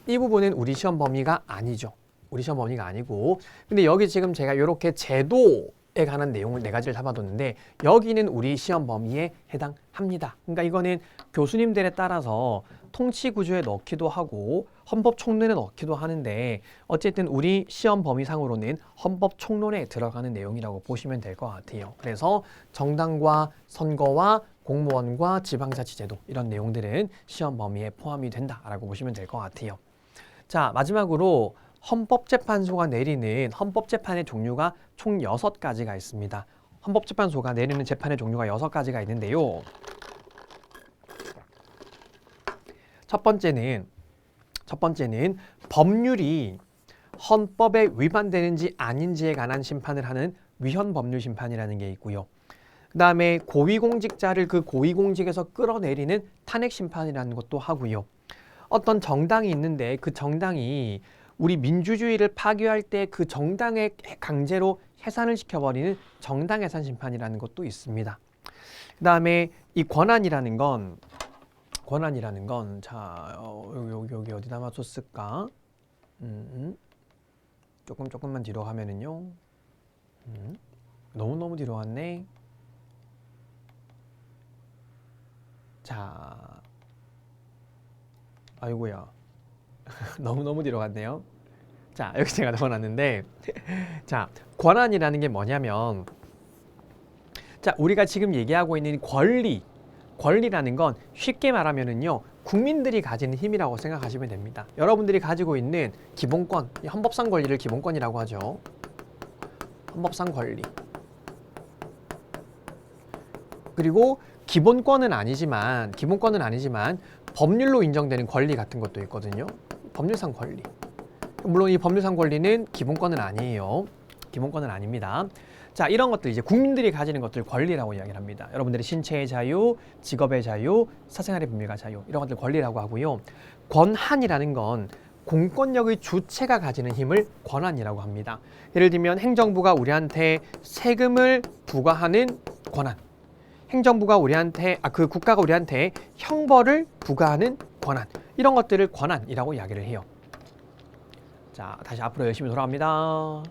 이 부분은 우리 시험 범위가 아니죠. 우리 시험 범위가 아니고 근데 여기 지금 제가 이렇게 제도에 관한 내용을 4가지를 잡아뒀는데 여기는 우리 시험 범위에 해당합니다. 그러니까 이거는 교수님들에 따라서 통치구조에 넣기도 하고 헌법 총론에 넣기도 하는데 어쨌든 우리 시험 범위상으로는 헌법 총론에 들어가는 내용이라고 보시면 될 것 같아요. 그래서 정당과 선거와 공무원과 지방자치제도 이런 내용들은 시험 범위에 포함이 된다라고 보시면 될 것 같아요. 자, 마지막으로 헌법재판소가 내리는 헌법재판의 종류가 총 6가지가 있습니다. 헌법재판소가 내리는 재판의 종류가 6가지가 있는데요. 첫 번째는 법률이 헌법에 위반되는지 아닌지에 관한 심판을 하는 위헌법률 심판이라는 게 있고요. 그 다음에 고위공직자를 그 고위공직에서 끌어내리는 탄핵 심판이라는 것도 하고요. 어떤 정당이 있는데 그 정당이 우리 민주주의를 파괴할 때 그 정당에 강제로 해산을 시켜버리는 정당해산 심판이라는 것도 있습니다. 그 다음에 이 권한이라는 건 자, 여기 어디다 맞췄을까? 조금만 뒤로 가면은요. 너무 뒤로 왔네. 자, 아이고야. 너무 뒤로 갔네요. 자, 여기 제가 넣어놨는데 자, 권한이라는 게 뭐냐면 자, 우리가 지금 얘기하고 있는 권리라는 건 쉽게 말하면은요, 국민들이 가지는 힘이라고 생각하시면 됩니다. 여러분들이 가지고 있는 기본권, 헌법상 권리를 기본권이라고 하죠. 헌법상 권리. 그리고 기본권은 아니지만 법률로 인정되는 권리 같은 것도 있거든요. 법률상 권리. 물론 이 법률상 권리는 기본권은 아니에요. 기본권은 아닙니다. 자, 이런 것들 이제 국민들이 가지는 것들 권리라고 이야기를 합니다. 여러분들의 신체의 자유, 직업의 자유, 사생활의 분밀과 자유 이런 것들 권리라고 하고요. 권한이라는 건 공권력의 주체가 가지는 힘을 권한이라고 합니다. 예를 들면 행정부가 우리한테 세금을 부과하는 권한, 행정부가 우리한테 그 국가가 우리한테 형벌을 부과하는 권한, 이런 것들을 권한이라고 이야기를 해요. 자, 다시 앞으로 열심히 돌아갑니다.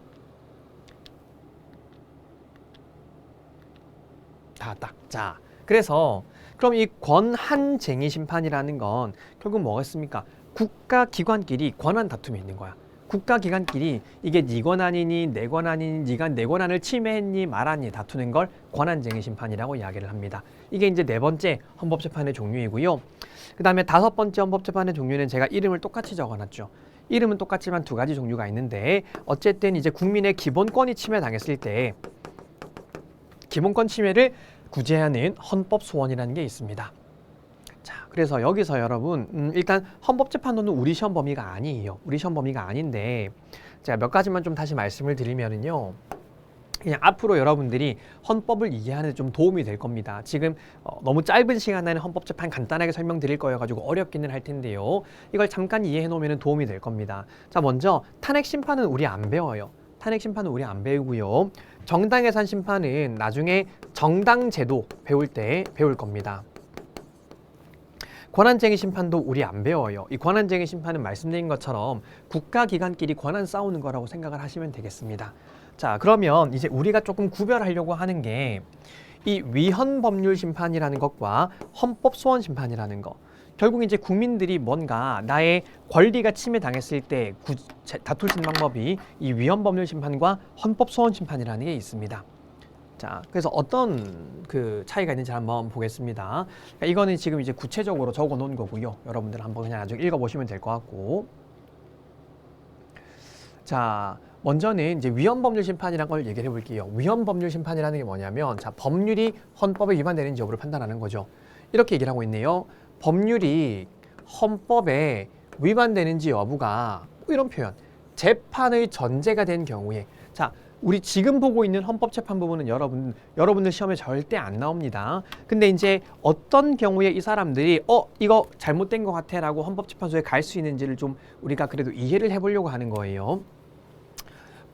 다 왔다. 자, 그래서 그럼 이 권한쟁의 심판이라는 건 결국 뭐겠습니까? 국가기관끼리 권한 다툼이 있는 거야. 국가기관끼리 이게 네 권한이니 내 권한이니 네가 내 권한을 침해했니 말았니 다투는 걸 권한쟁의 심판이라고 이야기를 합니다. 이게 이제 4번째 헌법재판의 종류이고요. 그 다음에 5번째 헌법재판의 종류는 제가 이름을 똑같이 적어놨죠. 이름은 똑같지만 2가지 종류가 있는데 어쨌든 이제 국민의 기본권이 침해당했을 때 기본권 침해를 구제하는 헌법소원이라는 게 있습니다. 자, 그래서 여기서 여러분 일단 헌법재판소는 우리 시험 범위가 아니에요. 우리 시험 범위가 아닌데 제가 몇 가지만 좀 다시 말씀을 드리면은요. 그냥 앞으로 여러분들이 헌법을 이해하는 데 좀 도움이 될 겁니다. 지금 너무 짧은 시간 안에 헌법재판 간단하게 설명드릴 거여가지고 어렵기는 할 텐데요. 이걸 잠깐 이해해 놓으면 도움이 될 겁니다. 자, 먼저 탄핵 심판은 우리 안 배워요. 탄핵 심판은 우리 안 배우고요. 정당해산 심판은 나중에 정당제도 배울 때 배울 겁니다. 권한쟁의 심판도 우리 안 배워요. 이 권한쟁의 심판은 말씀드린 것처럼 국가기관끼리 권한 싸우는 거라고 생각을 하시면 되겠습니다. 자, 그러면 이제 우리가 조금 구별하려고 하는 게 이 위헌법률 심판이라는 것과 헌법소원 심판이라는 거. 결국 이제 국민들이 뭔가 나의 권리가 침해당했을 때 다툴 수 있는 방법이 이 위헌법률 심판과 헌법소원 심판이라는 게 있습니다. 자, 그래서 어떤 그 차이가 있는지 한번 보겠습니다. 그러니까 이거는 지금 이제 구체적으로 적어 놓은 거고요. 여러분들 한번 그냥 나중에 읽어보시면 될 것 같고. 자, 먼저는 이제 위헌법률 심판이라는 걸 얘기를 해볼게요. 위헌법률 심판이라는 게 뭐냐면, 자, 법률이 헌법에 위반되는지 여부를 판단하는 거죠. 이렇게 얘기를 하고 있네요. 법률이 헌법에 위반되는지 여부가 이런 표현, 재판의 전제가 된 경우에, 자, 우리 지금 보고 있는 헌법재판 부분은 여러분들 시험에 절대 안 나옵니다. 근데 이제 어떤 경우에 이 사람들이 이거 잘못된 것 같아 라고 헌법재판소에 갈 수 있는지를 좀 우리가 그래도 이해를 해보려고 하는 거예요.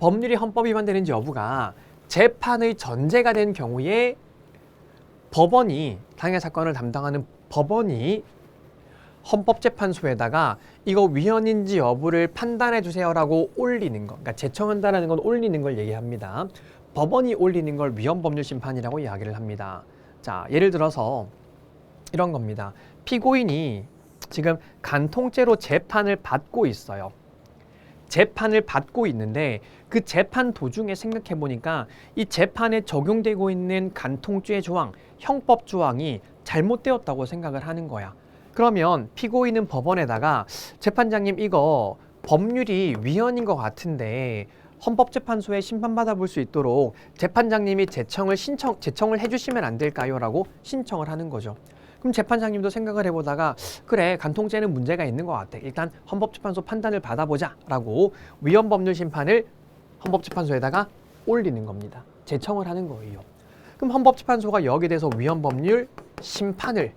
법률이 헌법 위반되는지 여부가 재판의 전제가 된 경우에 법원이, 당해 사건을 담당하는 법원이 헌법재판소에다가 이거 위헌인지 여부를 판단해 주세요라고 올리는 거. 그러니까 제청한다라는 건 올리는 걸 얘기합니다. 법원이 올리는 걸 위헌법률 심판이라고 이야기를 합니다. 자, 예를 들어서 이런 겁니다. 피고인이 지금 간통죄로 재판을 받고 있어요. 재판을 받고 있는데 그 재판 도중에 생각해 보니까 이 재판에 적용되고 있는 간통죄 조항, 형법 조항이 잘못되었다고 생각을 하는 거야. 그러면 피고인은 법원에다가 재판장님 이거 법률이 위헌인 것 같은데 헌법재판소에 심판받아 볼 수 있도록 재판장님이 제청을 해주시면 안 될까요? 라고 신청을 하는 거죠. 그럼 재판장님도 생각을 해보다가 그래 간통죄는 문제가 있는 것 같아. 일단 헌법재판소 판단을 받아보자 라고 위헌법률 심판을 헌법재판소에다가 올리는 겁니다. 제청을 하는 거예요. 그럼 헌법재판소가 여기에 대해서 위헌법률 심판을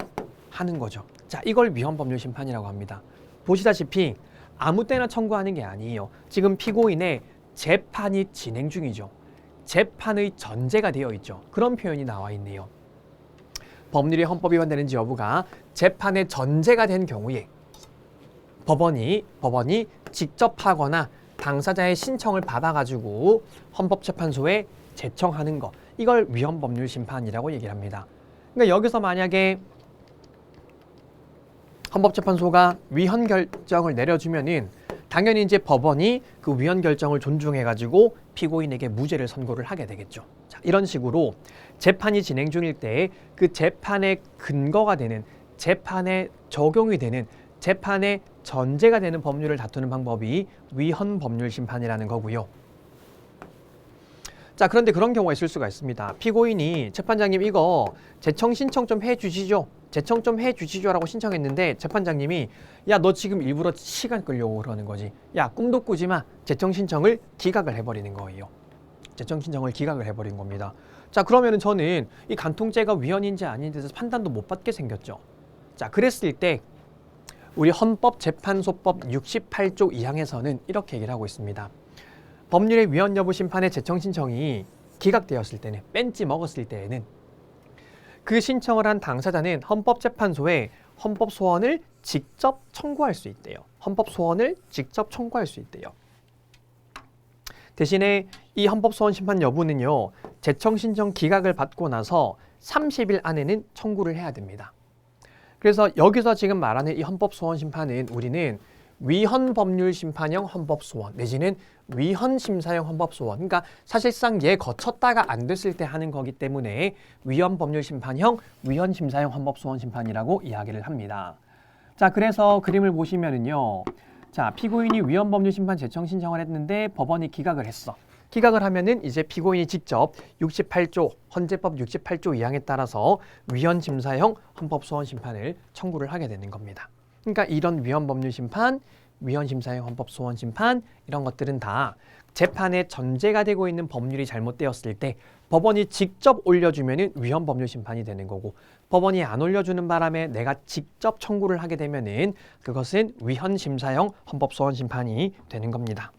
하는 거죠. 자, 이걸 위헌법률 심판이라고 합니다. 보시다시피 아무 때나 청구하는 게 아니에요. 지금 피고인의 재판이 진행 중이죠. 재판의 전제가 되어 있죠. 그런 표현이 나와 있네요. 법률이 헌법 위반되는지 여부가 재판의 전제가 된 경우에 법원이 직접 하거나 당사자의 신청을 받아가지고 헌법재판소에 제청하는 것, 이걸 위헌법률 심판이라고 얘기를 합니다. 그러니까 여기서 만약에 헌법재판소가 위헌 결정을 내려주면은 당연히 이제 법원이 그 위헌 결정을 존중해가지고 피고인에게 무죄를 선고를 하게 되겠죠. 자, 이런 식으로 재판이 진행 중일 때 그 재판의 근거가 되는, 재판에 적용이 되는, 재판의 전제가 되는 법률을 다투는 방법이 위헌 법률 심판이라는 거고요. 자, 그런데 그런 경우가 있을 수가 있습니다. 피고인이 재판장님 이거 재청 신청 좀 해주시죠. 재청 좀 해주시죠라고 신청했는데 재판장님이 야, 너 지금 일부러 시간 끌려고 그러는 거지. 야, 꿈도 꾸지 마. 재청 신청을 기각을 해버리는 거예요. 재청 신청을 기각을 해버린 겁니다. 자, 그러면은 저는 이 간통죄가 위헌인지 아닌지 대해서 판단도 못 받게 생겼죠. 자, 그랬을 때 우리 헌법재판소법 68조 2항에서는 이렇게 얘기를 하고 있습니다. 법률의 위헌 여부 심판의 재청 신청이 기각되었을 때는, 뺀지 먹었을 때에는 그 신청을 한 당사자는 헌법재판소에 헌법소원을 직접 청구할 수 있대요. 헌법소원을 직접 청구할 수 있대요. 대신에 이 헌법소원 심판 여부는요, 재청 신청 기각을 받고 나서 30일 안에는 청구를 해야 됩니다. 그래서 여기서 지금 말하는 이 헌법소원 심판은 우리는 위헌법률 심판형 헌법소원 내지는 위헌심사형 헌법소원, 그러니까 사실상 얘 거쳤다가 안 됐을 때 하는 거기 때문에 위헌법률 심판형 위헌심사형 헌법소원 심판이라고 이야기를 합니다. 자, 그래서 그림을 보시면은요, 자, 피고인이 위헌법률 심판 재청 신청을 했는데 법원이 기각을 했어. 기각을 하면은 이제 피고인이 직접 68조 헌재법 68조 2항에 따라서 위헌심사형 헌법소원 심판을 청구를 하게 되는 겁니다. 그러니까 이런 위헌법률 심판, 위헌심사형 헌법소원 심판 이런 것들은 다 재판에 전제가 되고 있는 법률이 잘못되었을 때 법원이 직접 올려주면은 위헌법률 심판이 되는 거고, 법원이 안 올려주는 바람에 내가 직접 청구를 하게 되면은 그것은 위헌심사형 헌법소원 심판이 되는 겁니다.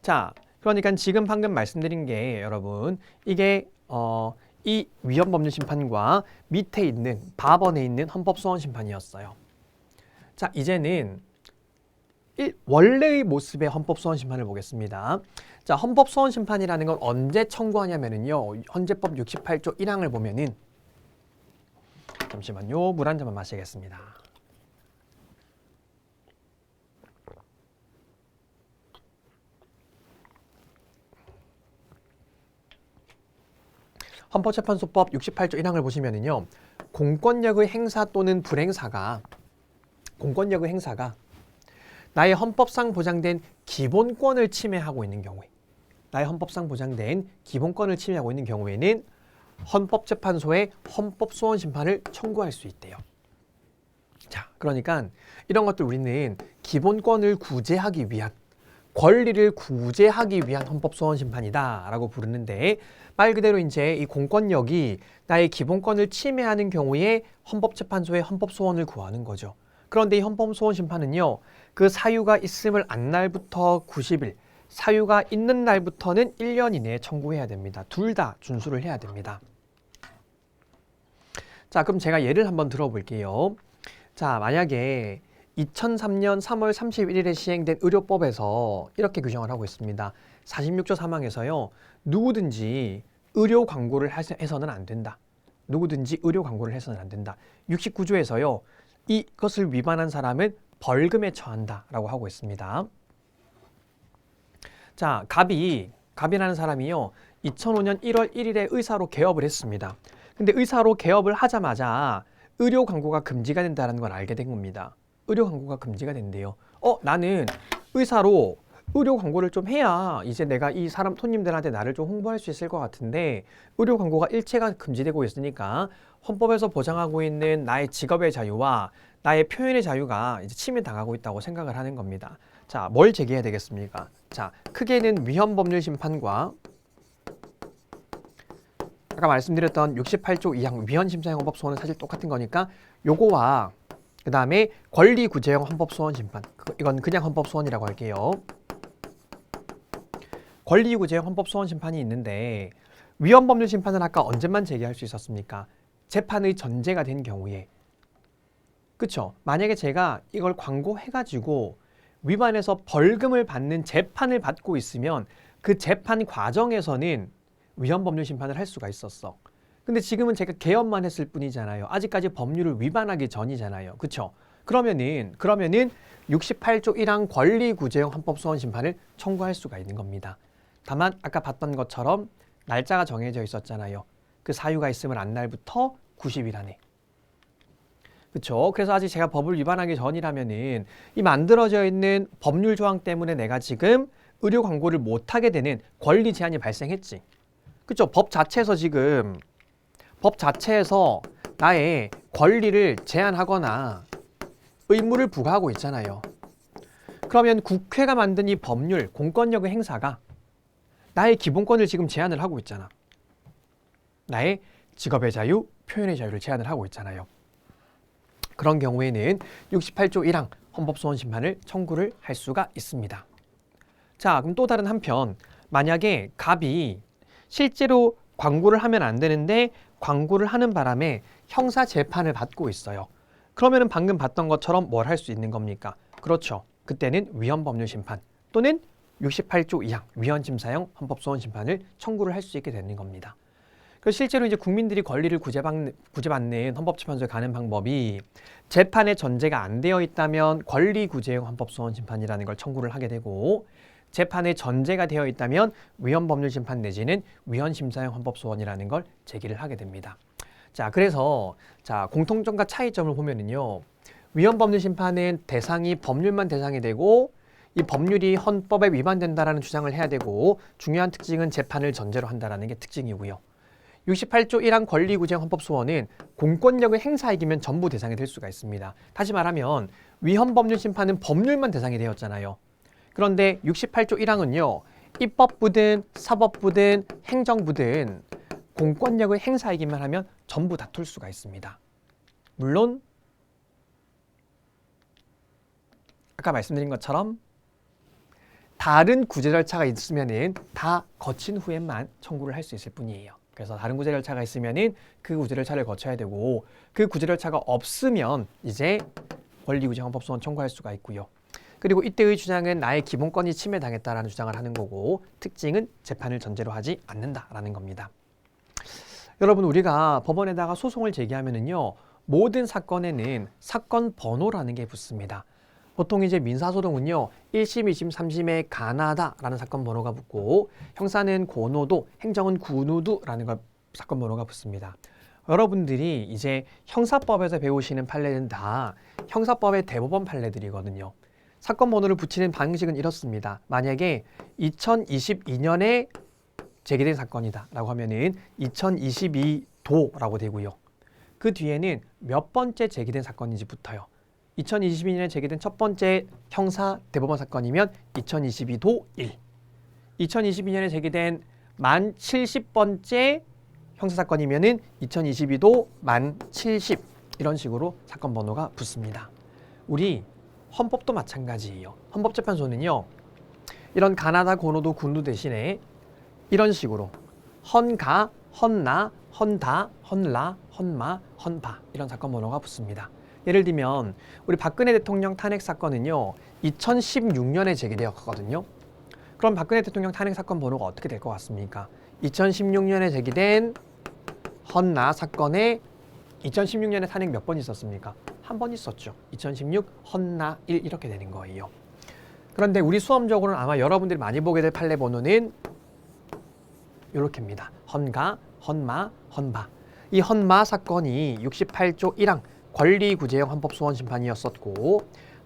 자, 그러니까 지금 방금 말씀드린 게 여러분 이게 이 위헌법률 심판과 밑에 있는 밥원에 있는 헌법소원 심판이었어요. 자, 이제는 원래의 모습의 헌법소원 심판을 보겠습니다. 자, 헌법소원 심판이라는 건 언제 청구하냐면은요, 헌재법 68조 1항을 보면은, 잠시만요, 물 한 잔만 마시겠습니다. 헌법재판소법 68조 1항을 보시면은요, 공권력의 행사 또는 불행사가 나의 헌법상 보장된 기본권을 침해하고 있는 경우에, 나의 헌법상 보장된 기본권을 침해하고 있는 경우에는 헌법재판소에 헌법소원 심판을 청구할 수 있대요. 자, 그러니까 이런 것들 우리는 기본권을 구제하기 위한, 권리를 구제하기 위한 헌법소원 심판이다라고 부르는데, 말 그대로 이제 이 공권력이 나의 기본권을 침해하는 경우에 헌법재판소에 헌법소원을 구하는 거죠. 그런데 이 헌법소원 심판은요, 그 사유가 있음을 안 날부터 90일, 사유가 있는 날부터는 1년 이내에 청구해야 됩니다. 둘 다 준수를 해야 됩니다. 자, 그럼 제가 예를 한번 들어볼게요. 자, 만약에 2003년 3월 31일에 시행된 의료법에서 이렇게 규정을 하고 있습니다. 46조 3항에서요, 누구든지 의료 광고를 해서는 안 된다. 누구든지 의료 광고를 해서는 안 된다. 69조에서요, 이것을 위반한 사람은 벌금에 처한다라고 하고 있습니다. 자, 갑이라는 사람이요. 2005년 1월 1일에 의사로 개업을 했습니다. 근데 의사로 개업을 하자마자 의료 광고가 금지가 된다는 걸 알게 된 겁니다. 의료 광고가 금지가 된대요. 나는 의사로 의료 광고를 좀 해야 이제 내가 이 사람 손님들한테 나를 좀 홍보할 수 있을 것 같은데 의료 광고가 일체가 금지되고 있으니까 헌법에서 보장하고 있는 나의 직업의 자유와 나의 표현의 자유가 이제 침해당하고 있다고 생각을 하는 겁니다. 자, 뭘 제기해야 되겠습니까? 자, 크게는 위헌법률 심판과 아까 말씀드렸던 68조 2항 위헌심사형 헌법소원은 사실 똑같은 거니까 요거와 그 다음에 권리구제형 헌법소원 심판, 이건 그냥 헌법소원이라고 할게요. 권리구제형 헌법소원 심판이 있는데 위헌법률 심판은 아까 언제만 제기할 수 있었습니까? 재판의 전제가 된 경우에. 그쵸? 만약에 제가 이걸 광고해가지고 위반해서 벌금을 받는 재판을 받고 있으면 그 재판 과정에서는 위헌법률 심판을 할 수가 있었어. 근데 지금은 제가 개업만 했을 뿐이잖아요. 아직까지 법률을 위반하기 전이잖아요. 그쵸? 그러면은 68조 1항 권리구제형 헌법소원 심판을 청구할 수가 있는 겁니다. 다만 아까 봤던 것처럼 날짜가 정해져 있었잖아요. 그 사유가 있으면 안날부터 90일 안에. 그렇죠? 그래서 아직 제가 법을 위반하기 전이라면은 이 만들어져 있는 법률 조항 때문에 내가 지금 의료 광고를 못하게 되는 권리 제한이 발생했지. 그렇죠? 법 자체에서 나의 권리를 제한하거나 의무를 부과하고 있잖아요. 그러면 국회가 만든 이 법률, 공권력의 행사가 나의 기본권을 지금 제한을 하고 있잖아. 나의 직업의 자유, 표현의 자유를 제한을 하고 있잖아요. 그런 경우에는 68조 1항 헌법소원 심판을 청구를 할 수가 있습니다. 자, 그럼 또 다른 한편, 만약에 갑이 실제로 광고를 하면 안 되는데 광고를 하는 바람에 형사 재판을 받고 있어요. 그러면은 방금 봤던 것처럼 뭘 할 수 있는 겁니까? 그렇죠. 그때는 위헌법률 심판 또는 68조 2항 위헌심사형 헌법소원 심판을 청구를 할 수 있게 되는 겁니다. 그래서 실제로 이제 국민들이 권리를 구제받는 헌법재판소에 가는 방법이 재판의 전제가 안 되어 있다면 권리구제형 헌법소원 심판이라는 걸 청구를 하게 되고 재판의 전제가 되어 있다면 위헌법률 심판 내지는 위헌심사형 헌법소원이라는 걸 제기를 하게 됩니다. 자, 그래서 공통점과 차이점을 보면은요. 위헌법률 심판은 대상이 법률만 대상이 되고 이 법률이 헌법에 위반된다라는 주장을 해야 되고 중요한 특징은 재판을 전제로 한다라는 게 특징이고요. 68조 1항 권리구제형 헌법소원은 공권력의 행사이기면 전부 대상이 될 수가 있습니다. 다시 말하면 위헌법률 심판은 법률만 대상이 되었잖아요. 그런데 68조 1항은요. 입법부든 사법부든 행정부든 공권력의 행사이기만 하면 전부 다툴 수가 있습니다. 물론 아까 말씀드린 것처럼 다른 구제 절차가 있으면은 다 거친 후에만 청구를 할 수 있을 뿐이에요. 그래서 다른 구제 절차가 있으면은 그 구제 절차를 거쳐야 되고 그 구제 절차가 없으면 이제 권리구제형 헌법소원 청구할 수가 있고요. 그리고 이때의 주장은 나의 기본권이 침해당했다라는 주장을 하는 거고 특징은 재판을 전제로 하지 않는다라는 겁니다. 여러분 우리가 법원에다가 소송을 제기하면은요 모든 사건에는 사건 번호라는 게 붙습니다. 보통 이제 민사소송은요 1심, 2심, 3심에 가나다라는 사건 번호가 붙고 형사는 고노도, 행정은 구누두라는 사건 번호가 붙습니다. 여러분들이 이제 형사법에서 배우시는 판례는 다 형사법의 대법원 판례들이거든요. 사건 번호를 붙이는 방식은 이렇습니다. 만약에 2022년에 제기된 사건이다 라고 하면은 2022도라고 되고요. 그 뒤에는 몇 번째 제기된 사건인지 붙어요. 2022년에 제기된 첫 번째 형사 대법원 사건이면 2022도 1. 2022년에 제기된 만 70번째 형사사건이면은 2022도 만 70. 이런 식으로 사건 번호가 붙습니다. 우리 헌법도 마찬가지예요. 헌법재판소는요. 이런 가나다, 고노도, 군도 대신에 이런 식으로 헌가, 헌나, 헌다, 헌라, 헌마, 헌바 이런 사건 번호가 붙습니다. 예를 들면 우리 박근혜 대통령 탄핵 사건은요 2016년에 제기되었거든요. 그럼 박근혜 대통령 탄핵 사건 번호가 어떻게 될 것 같습니까? 2016년에 제기된 헌나 사건에 2016년에 탄핵 몇 번 있었습니까? 한 번 있었죠. 2016 헌나 1 이렇게 되는 거예요. 그런데 우리 수험적으로는 아마 여러분들이 많이 보게 될 판례 번호는 이렇게입니다. 헌가, 헌마, 헌바. 이 헌마 사건이 68조 1항 권리구제형 헌법소원심판이었었고,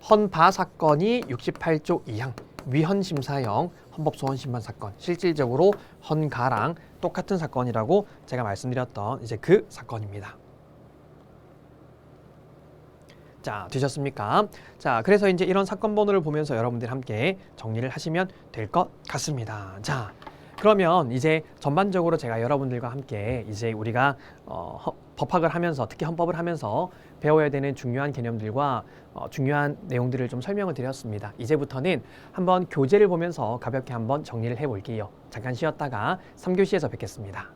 헌바 사건이 68조 2항 위헌심사형 헌법소원심판 사건, 실질적으로 헌가랑 똑같은 사건이라고 제가 말씀드렸던 이제 그 사건입니다. 자, 되셨습니까? 자, 그래서 이제 이런 사건 번호를 보면서 여러분들 함께 정리를 하시면 될 것 같습니다. 자, 그러면 이제 전반적으로 제가 여러분들과 함께 이제 우리가 법학을 하면서, 특히 헌법을 하면서 배워야 되는 중요한 개념들과 중요한 내용들을 좀 설명을 드렸습니다. 이제부터는 한번 교재를 보면서 가볍게 한번 정리를 해볼게요. 잠깐 쉬었다가 3교시에서 뵙겠습니다.